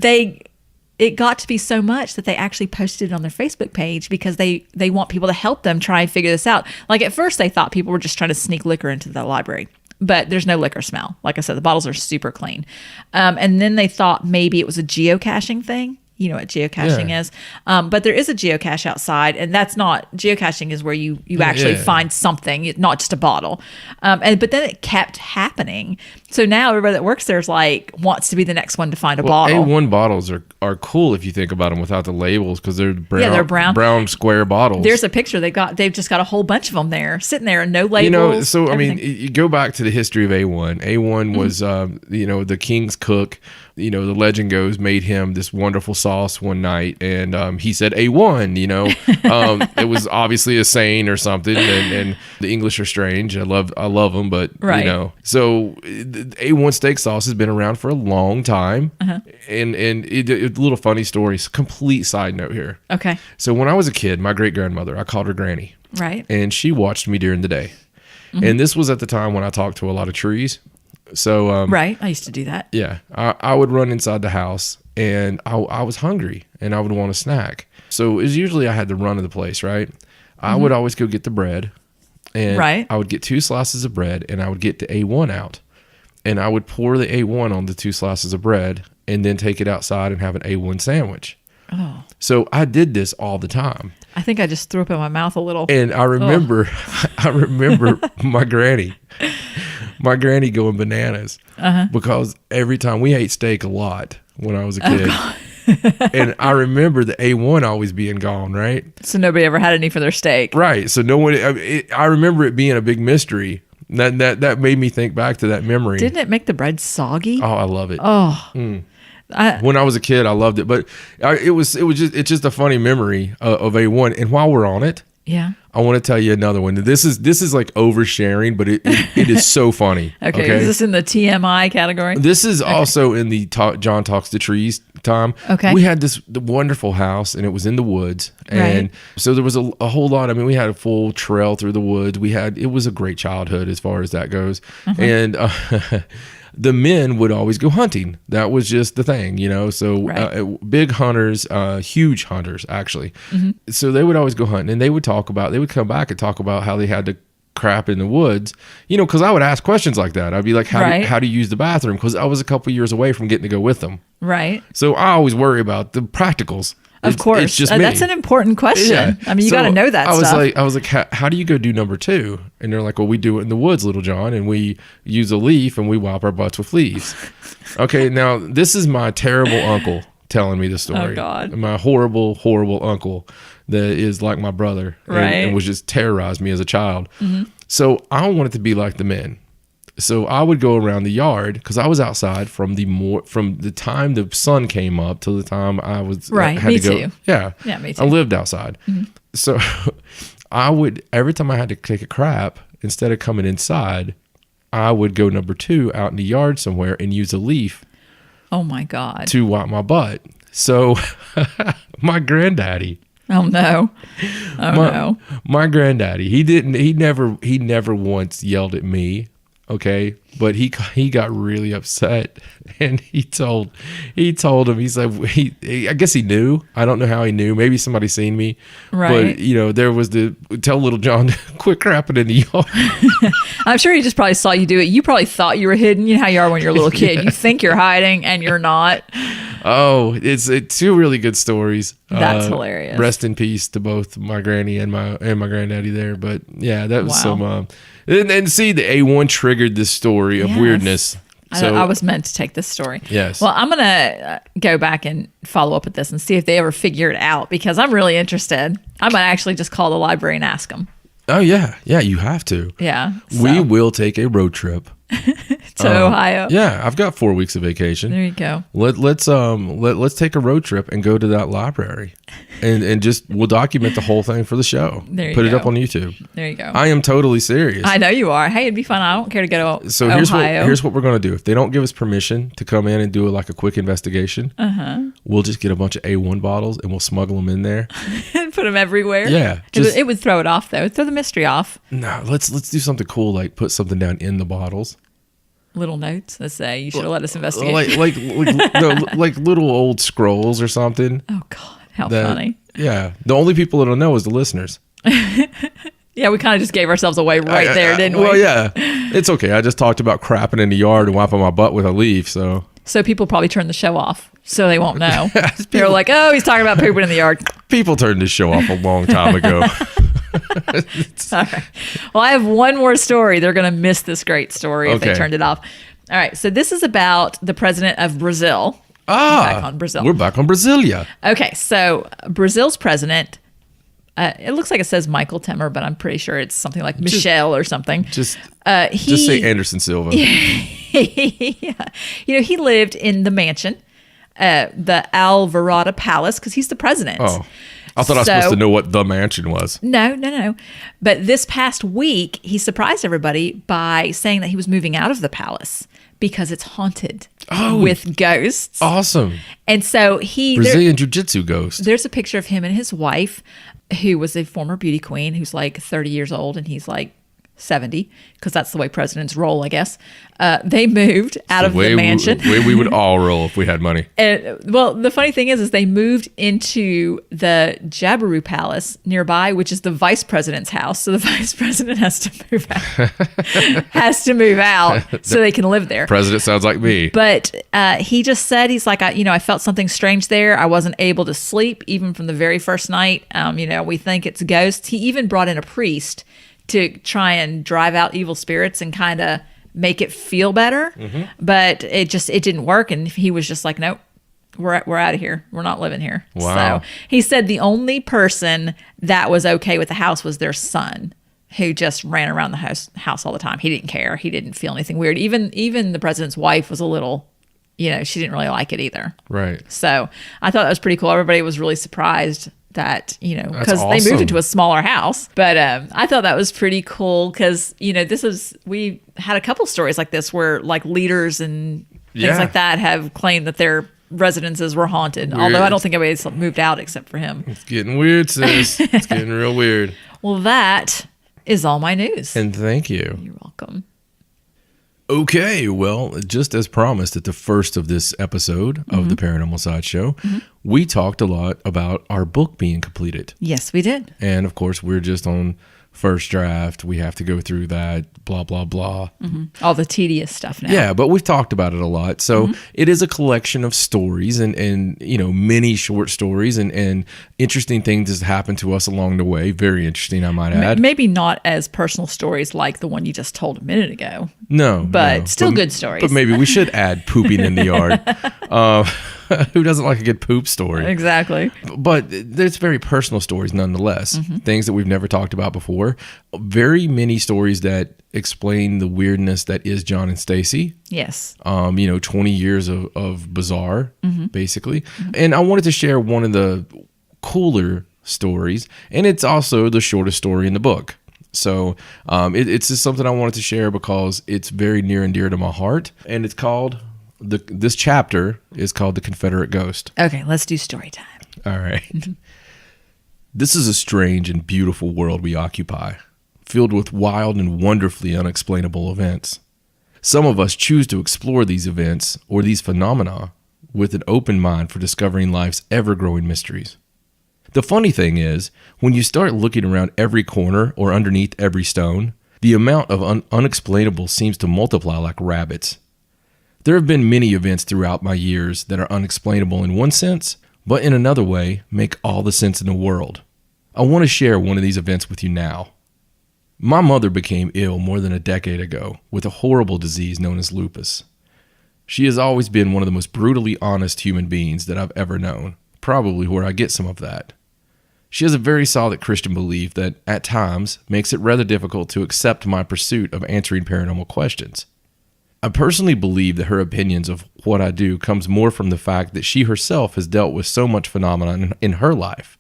It got to be so much that they actually posted it on their Facebook page because they want people to help them try and figure this out. Like at first they thought people were just trying to sneak liquor into the library, but there's no liquor smell. Like I said, the bottles are super clean. And then they thought maybe it was a geocaching thing. You know what geocaching is. But there is a geocache outside, and that's not, geocaching is where you actually find something, not just a bottle. But then it kept happening. So now everybody that works there is wants to be the next one to find a bottle. A1 bottles are cool if you think about them without the labels, because they're brown, they're brown square bottles. There's a picture they've just got a whole bunch of them there, sitting there, and no labels. Everything. You go back to the history of A1. A1 was, the king's cook. The legend goes, made him this wonderful sauce one night, and he said A1. It was obviously a saying or something, and the English are strange. I love them, but so A1 steak sauce has been around for a long time, and a little funny story. Complete side note here. Okay. So when I was a kid, my great grandmother, I called her Granny, right, and she watched me during the day, and this was at the time when I talked to a lot of trees. So right, I used to do that. Yeah, I would run inside the house, and I was hungry, and I would want a snack. So it was usually I had to run to the place, right? I would always go get the bread, and I would get 2 slices of bread, and I would get the A1 out, and I would pour the A1 on the 2 slices of bread, and then take it outside and have an A1 sandwich. Oh. So I did this all the time. I think I just threw up in my mouth a little. And I remember, my granny going bananas because every time we ate steak a lot when I was a kid. And I remember the A1 always being gone, right? So nobody ever had any for their steak. Right. So no one, I remember it being a big mystery. That made me think back to that memory. Didn't it make the bread soggy? Oh, I love it. Oh. When I was a kid, I loved it, but it's just a funny memory of A1. And while we're on it, I want to tell you another one. This is like oversharing, but it is so funny. Okay, is this in the TMI category? This is also in the John Talks to Trees time. Okay, we had the wonderful house, and it was in the woods, and so there was a whole lot. I mean, we had a full trail through the woods. It was a great childhood as far as that goes, and. The men would always go hunting. That was just the thing, So big hunters, huge hunters, actually. So they would always go hunting, and they would come back and talk about how they had to crap in the woods, because I would ask questions like that. I'd be like, how do you use the bathroom? Because I was a couple years away from getting to go with them. Right. So I always worry about the practicals. Of course. It's just me. That's an important question. Yeah. I mean, you got to know that stuff. I was like, how do you go do number 2? And they're like, well, we do it in the woods, Little John, and we use a leaf and we wipe our butts with fleas. Okay, now this is my terrible uncle telling me the story. Oh, God. My horrible, horrible uncle that is like my brother and was just terrorized me as a child. So I want it to be like the men. So I would go around the yard because I was outside from the time the sun came up till the time I was right. had Me to go. too. Yeah, me too. I lived outside, so I would every time I had to take a crap, instead of coming inside, I would go number 2 out in the yard somewhere and use a leaf. Oh my God! To wipe my butt. So my granddaddy. Oh no! No! My granddaddy. He never once yelled at me. Okay, but he got really upset, and he told him, he said, I guess he knew. I don't know how he knew. Maybe somebody seen me. Right. But there was tell little John to quit crapping in the yard. I'm sure he just probably saw you do it. You probably thought you were hidden. You know how you are when you're a little kid. You think you're hiding and you're not. Oh, it's 2 really good stories. That's hilarious. Rest in peace to both my granny and my granddaddy there. But yeah, that was some. And see, the A1 triggered this story of weirdness. So I was meant to take this story. Yes. Well, I'm going to go back and follow up with this and see if they ever figure it out because I'm really interested. I might actually just call the library and ask them. Oh, yeah. Yeah, you have to. Yeah. So. We will take a road trip. To Ohio. Yeah, I've got 4 weeks of vacation. There you go. Let's take a road trip and go to that library, and just we'll document the whole thing for the show. There you Put go. it up on YouTube. There you go. I am totally serious. I know you are. Hey, it'd be fun. I don't care to go to So Ohio. here's what we're gonna do. If they don't give us permission to come in and do a quick investigation, we'll just get a bunch of A1 bottles and we'll smuggle them in there and put them everywhere. Yeah, it would throw it off though. Throw the mystery off. No, let's do something cool like put something down in the bottles. Little notes that say you should have let us investigate. Like little old scrolls or something. Oh God, how funny! Yeah, the only people that'll know is the listeners. Yeah, we kind of just gave ourselves away right there, didn't we? Well, yeah, it's okay. I just talked about crapping in the yard and wiping my butt with a leaf, so people probably turn the show off, so they won't know. They're like, "Oh, he's talking about pooping in the yard." People turned this show off a long time ago. All right. Well, I have one more story. They're going to miss this great story if they turned it off. All right. So this is about the president of Brazil. Back on Brazil. We're back on Brasilia. Okay. So Brazil's president, it looks like it says Michael Temer, but I'm pretty sure it's something like Michelle or something. Just say Anderson Silva. Yeah. He lived in the mansion, the Alvorada Palace, because he's the president. Oh. I thought I was supposed to know what the mansion was. No. But this past week, he surprised everybody by saying that he was moving out of the palace because it's haunted with ghosts. Awesome. And so Brazilian Jiu-Jitsu ghost. There's a picture of him and his wife, who was a former beauty queen, who's like 30 years old, and he's like 70, because that's the way presidents roll, I guess. They moved out of the mansion. The way we would all roll if we had money. Well, the funny thing is they moved into the Jabiru Palace nearby, which is the vice president's house. So the vice president has to move out, so they can live there. President sounds like me. But he just said, he's like, I felt something strange there. I wasn't able to sleep even from the very first night. We think it's ghosts. He even brought in a priest to try and drive out evil spirits and kind of make it feel better. Mm-hmm. But it didn't work. And he was just like, nope, we're out of here. We're not living here. Wow. So he said the only person that was okay with the house was their son, who just ran around the house all the time. He didn't care. He didn't feel anything weird. Even the president's wife was a little, she didn't really like it either. Right. So I thought that was pretty cool. Everybody was really surprised that, because awesome. They moved into a smaller house. But I thought that was pretty cool because, we had a couple stories like this where like leaders and things like that have claimed that their residences were haunted. Weird. Although I don't think anybody's moved out except for him. It's getting weird, sis. It's getting real weird. Well, that is all my news. And thank you. You're welcome. Okay, well, just as promised at the first of this episode of the Paranormal Sideshow, we talked a lot about our book being completed. Yes, we did. And of course, we're just on first draft. We have to go through that, blah, blah, blah. Mm-hmm. All the tedious stuff now. Yeah, but we've talked about it a lot. So it is a collection of stories and many short stories and interesting things that happen to us along the way. Very interesting, I might add. Maybe not as personal stories like the one you just told a minute ago. No. But still good stories. But maybe we should add pooping in the yard. Who doesn't like a good poop story? Exactly. But there's very personal stories nonetheless, things that we've never talked about before. Very many stories that explain the weirdness that is John and Stacey. Yes. 20 years of bizarre, basically. And I wanted to share one of the cooler stories, and it's also the shortest story in the book. So it's just something I wanted to share because it's very near and dear to my heart, and it's called this chapter is called The Confederate Ghost. Okay, let's do story time. All right. This is a strange and beautiful world we occupy, filled with wild and wonderfully unexplainable events. Some of us choose to explore these events or these phenomena with an open mind for discovering life's ever-growing mysteries. The funny thing is, when you start looking around every corner or underneath every stone, the amount of unexplainable seems to multiply like rabbits. There have been many events throughout my years that are unexplainable in one sense, but in another way make all the sense in the world. I want to share one of these events with you now. My mother became ill more than a decade ago with a horrible disease known as lupus. She has always been one of the most brutally honest human beings that I've ever known, probably where I get some of that. She has a very solid Christian belief that, at times, makes it rather difficult to accept my pursuit of answering paranormal questions. I personally believe that her opinions of what I do comes more from the fact that she herself has dealt with so much phenomenon in her life.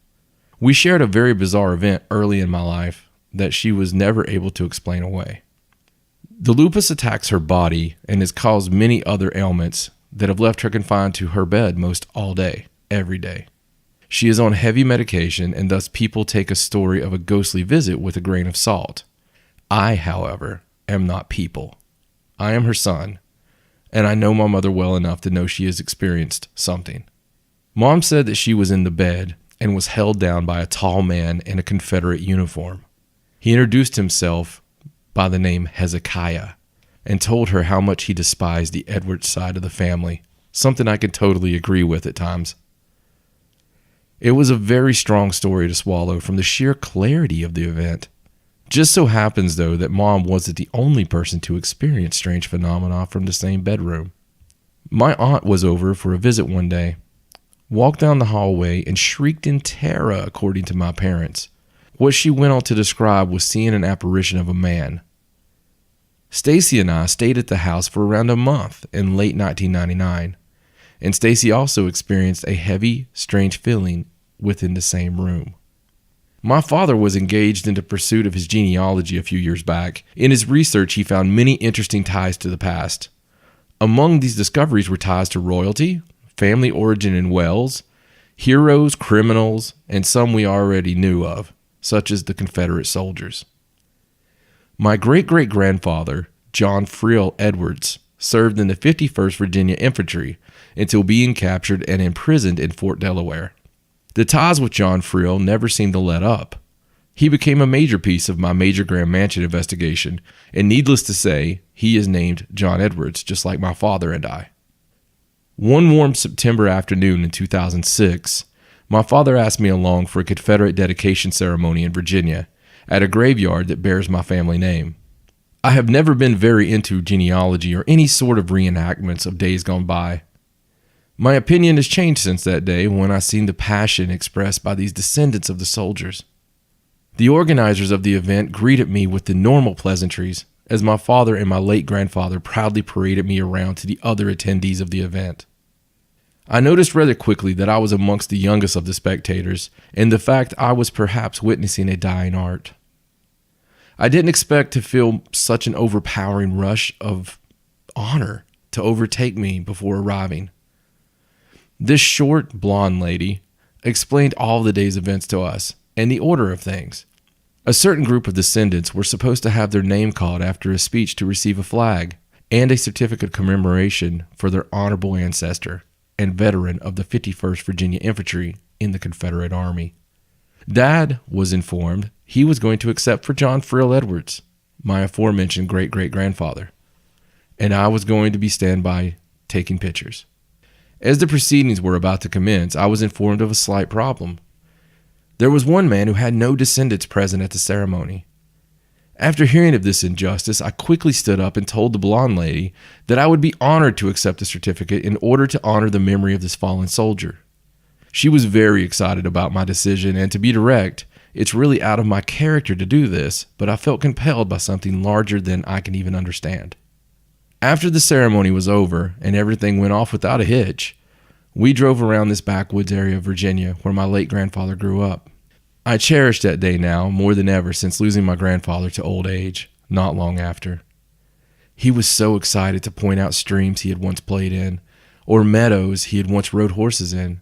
We shared a very bizarre event early in my life that she was never able to explain away. The lupus attacks her body and has caused many other ailments that have left her confined to her bed most all day, every day. She is on heavy medication, and thus people take a story of a ghostly visit with a grain of salt. I, however, am not people. I am her son, and I know my mother well enough to know she has experienced something. Mom said that she was in the bed and was held down by a tall man in a Confederate uniform. He introduced himself by the name Hezekiah and told her how much he despised the Edwards side of the family, something I could totally agree with at times. It was a very strong story to swallow from the sheer clarity of the event. Just so happens, though, that Mom wasn't the only person to experience strange phenomena from the same bedroom. My aunt was over for a visit one day, walked down the hallway, and shrieked in terror, according to my parents. What she went on to describe was seeing an apparition of a man. Stacey and I stayed at the house for around a month in late 1999, and Stacey also experienced a heavy, strange feeling within the same room. My father was engaged in the pursuit of his genealogy a few years back. In his research, he found many interesting ties to the past. Among these discoveries were ties to royalty, family origin in Wales, heroes, criminals, and some we already knew of, such as the Confederate soldiers. My great-great-grandfather, John Friel Edwards, served in the 51st Virginia Infantry until being captured and imprisoned in Fort Delaware. The ties with John Friel never seemed to let up. He became a major piece of my Major Graham Mansion investigation, and needless to say, he is named John Edwards, just like my father and I. One warm September afternoon in 2006, my father asked me along for a Confederate dedication ceremony in Virginia at a graveyard that bears my family name. I have never been very into genealogy or any sort of reenactments of days gone by. My opinion has changed since that day when I seen the passion expressed by these descendants of the soldiers. The organizers of the event greeted me with the normal pleasantries, as my father and my late grandfather proudly paraded me around to the other attendees of the event. I noticed rather quickly that I was amongst the youngest of the spectators, and the fact I was perhaps witnessing a dying art. I didn't expect to feel such an overpowering rush of honor to overtake me before arriving. This short, blonde lady explained all the day's events to us and the order of things. A certain group of descendants were supposed to have their name called after a speech to receive a flag and a certificate of commemoration for their honorable ancestor and veteran of the 51st Virginia Infantry in the Confederate Army. Dad was informed he was going to accept for John Friel Edwards, my aforementioned great-great-grandfather, and I was going to be standby taking pictures. As the proceedings were about to commence, I was informed of a slight problem. There was one man who had no descendants present at the ceremony. After hearing of this injustice, I quickly stood up and told the blonde lady that I would be honored to accept the certificate in order to honor the memory of this fallen soldier. She was very excited about my decision, and to be direct, it's really out of my character to do this, but I felt compelled by something larger than I can even understand. After the ceremony was over and everything went off without a hitch, we drove around this backwoods area of Virginia where my late grandfather grew up. I cherish that day now more than ever since losing my grandfather to old age, not long after. He was so excited to point out streams he had once played in, or meadows he had once rode horses in.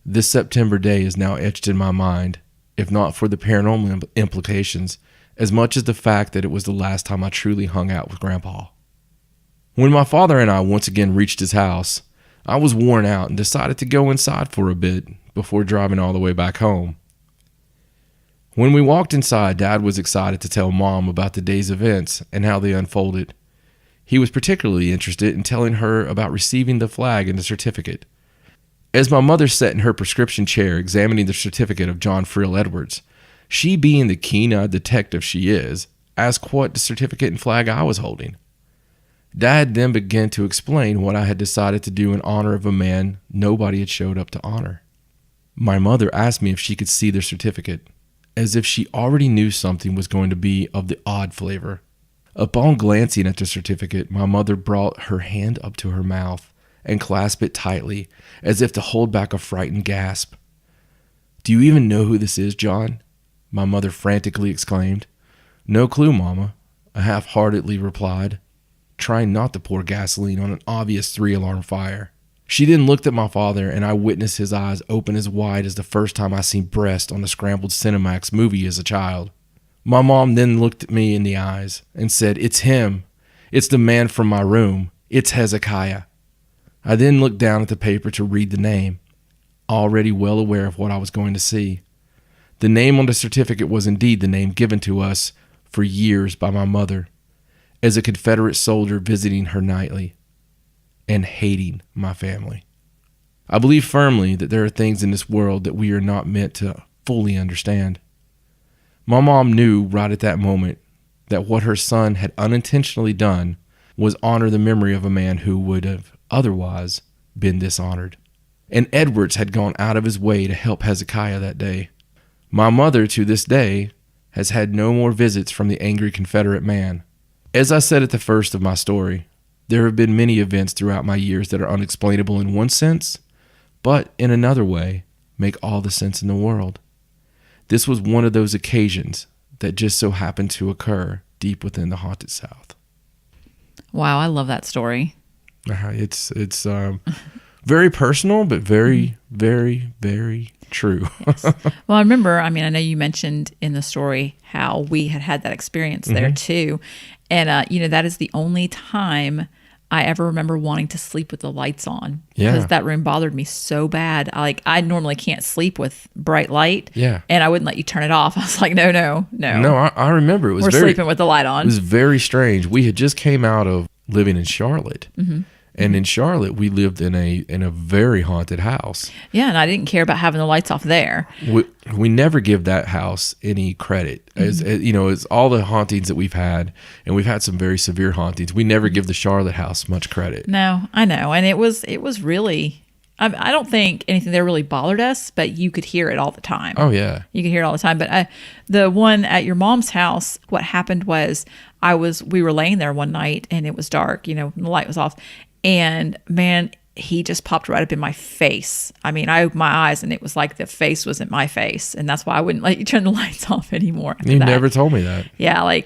This September day is now etched in my mind, if not for the paranormal implications, as much as the fact that it was the last time I truly hung out with Grandpa. When my father and I once again reached his house, I was worn out and decided to go inside for a bit before driving all the way back home. When we walked inside, Dad was excited to tell Mom about the day's events and how they unfolded. He was particularly interested in telling her about receiving the flag and the certificate. As my mother sat in her prescription chair examining the certificate of John Friel Edwards, she, being the keen-eyed detective she is, asked what the certificate and flag I was holding. Dad then began to explain what I had decided to do in honor of a man nobody had showed up to honor. My mother asked me if she could see the certificate, as if she already knew something was going to be of the odd flavor. Upon glancing at the certificate, my mother brought her hand up to her mouth and clasped it tightly, as if to hold back a frightened gasp. "Do you even know who this is, John?" my mother frantically exclaimed. "No clue, Mama," I half-heartedly replied, trying not to pour gasoline on an obvious 3-alarm fire. She then looked at my father, and I witnessed his eyes open as wide as the first time I seen breast on a scrambled Cinemax movie as a child. My mom then looked at me in the eyes and said, "It's him. It's the man from my room. It's Hezekiah." I then looked down at the paper to read the name, already well aware of what I was going to see. The name on the certificate was indeed the name given to us for years by my mother, as a Confederate soldier visiting her nightly and hating my family. I believe firmly that there are things in this world that we are not meant to fully understand. My mom knew right at that moment that what her son had unintentionally done was honor the memory of a man who would have otherwise been dishonored. And Edwards had gone out of his way to help Hezekiah that day. My mother, to this day, has had no more visits from the angry Confederate man. As I said at the first of my story, there have been many events throughout my years that are unexplainable in one sense, but in another way, make all the sense in the world. This was one of those occasions that just so happened to occur deep within the haunted South. Wow, I love that story. It's very personal, but very, very, very true. Yes. Well, I remember, I know you mentioned in the story how we had that experience there too. And, that is the only time I ever remember wanting to sleep with the lights on. Yeah. Because that room bothered me so bad. I normally can't sleep with bright light. Yeah. And I wouldn't let you turn it off. I was like, no. No, I remember. We're sleeping with the light on. It was very strange. We had just came out of living in Charlotte. Mm-hmm. And in Charlotte, we lived in a very haunted house. Yeah, and I didn't care about having the lights off there. We never give that house any credit. As it's all the hauntings that we've had, and we've had some very severe hauntings. We never give the Charlotte house much credit. No, I know, and it was really. I don't think anything there really bothered us, but you could hear it all the time. Oh yeah, you could hear it all the time. But the one at your mom's house, what happened was we were laying there one night and it was dark. The light was off. And man, he just popped right up in my face. I opened my eyes and it was like the face was in my face. And that's why I wouldn't let you turn the lights off anymore. You never told me that. Yeah,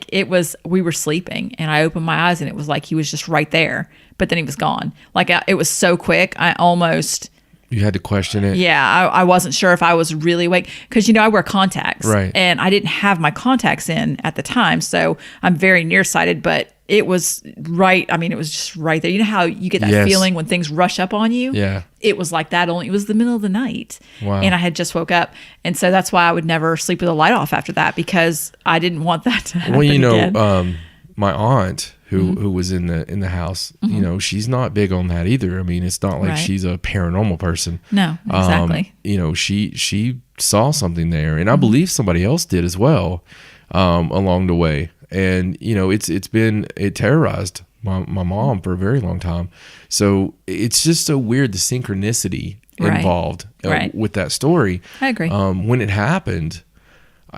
we were sleeping and I opened my eyes and it was like he was just right there. But then he was gone. It was so quick. You had to question it. Yeah, I wasn't sure if I was really awake because, I wear contacts. Right. And I didn't have my contacts in at the time. So I'm very nearsighted, but it was right. It was just right there. You know how you get that feeling when things rush up on you? Yeah. It was like that, only it was the middle of the night. Wow. And I had just woke up. And so that's why I would never sleep with the light off after that because I didn't want that to happen again. My aunt who was in the house, she's not big on that either. It's not like she's a paranormal person. No, exactly. She saw something there, and I believe somebody else did as well. along the way. And, you know, it terrorized my mom for a very long time. So it's just so weird, the synchronicity involved with that story. I agree. When it happened,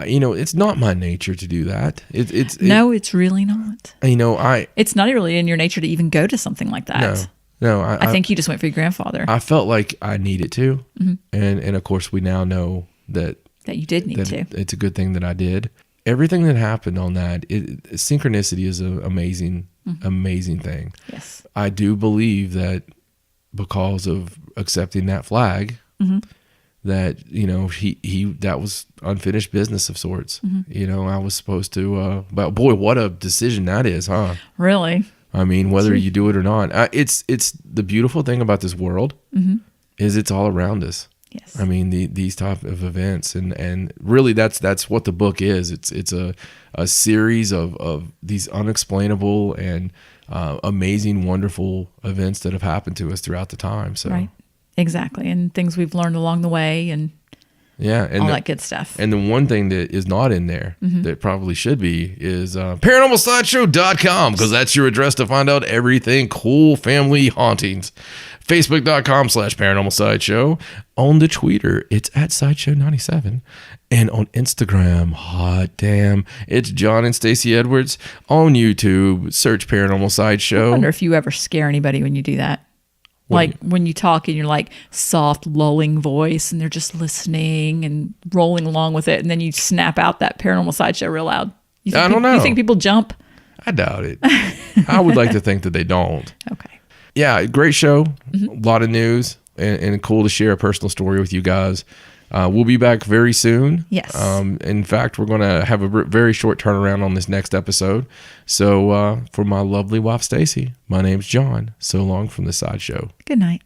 you know, it's not my nature to do that. It's really not. You know, it's not really in your nature to even go to something like that. No, I think you just went for your grandfather. I felt like I needed to, and of course we now know that you did need to. It's a good thing that I did. Everything that happened on that, synchronicity is an amazing thing. Yes, I do believe that because of accepting that flag, that, you know, he that was unfinished business of sorts. You know, I was supposed to. But boy, what a decision that is, huh? Really. I mean, whether you do it or not, it's the beautiful thing about this world is it's all around us. Yes. I mean, these type of events, and really that's what the book is. It's a series of these unexplainable and amazing, wonderful events that have happened to us throughout the time. So right, exactly, and things we've learned along the way, and all that good stuff. And the one thing that is not in there that probably should be is paranormalsideshow.com, because that's your address to find out everything cool family hauntings. Facebook.com/paranormalsideshow. On the Twitter, it's at Sideshow97. And on Instagram, hot damn, it's John and Stacey Edwards. On YouTube, search Paranormal Sideshow. I wonder if you ever scare anybody when you do that. Like when you talk in your like soft, lulling voice and they're just listening and rolling along with it, and then you snap out that Paranormal Sideshow real loud. I don't know. You think people jump? I doubt it. I would like to think that they don't. Okay. Yeah, great show. A lot of news and cool to share a personal story with you guys. We'll be back very soon. Yes. In fact, we're going to have a very short turnaround on this next episode. So for my lovely wife, Stacey, my name's John. So long from the Sideshow. Good night.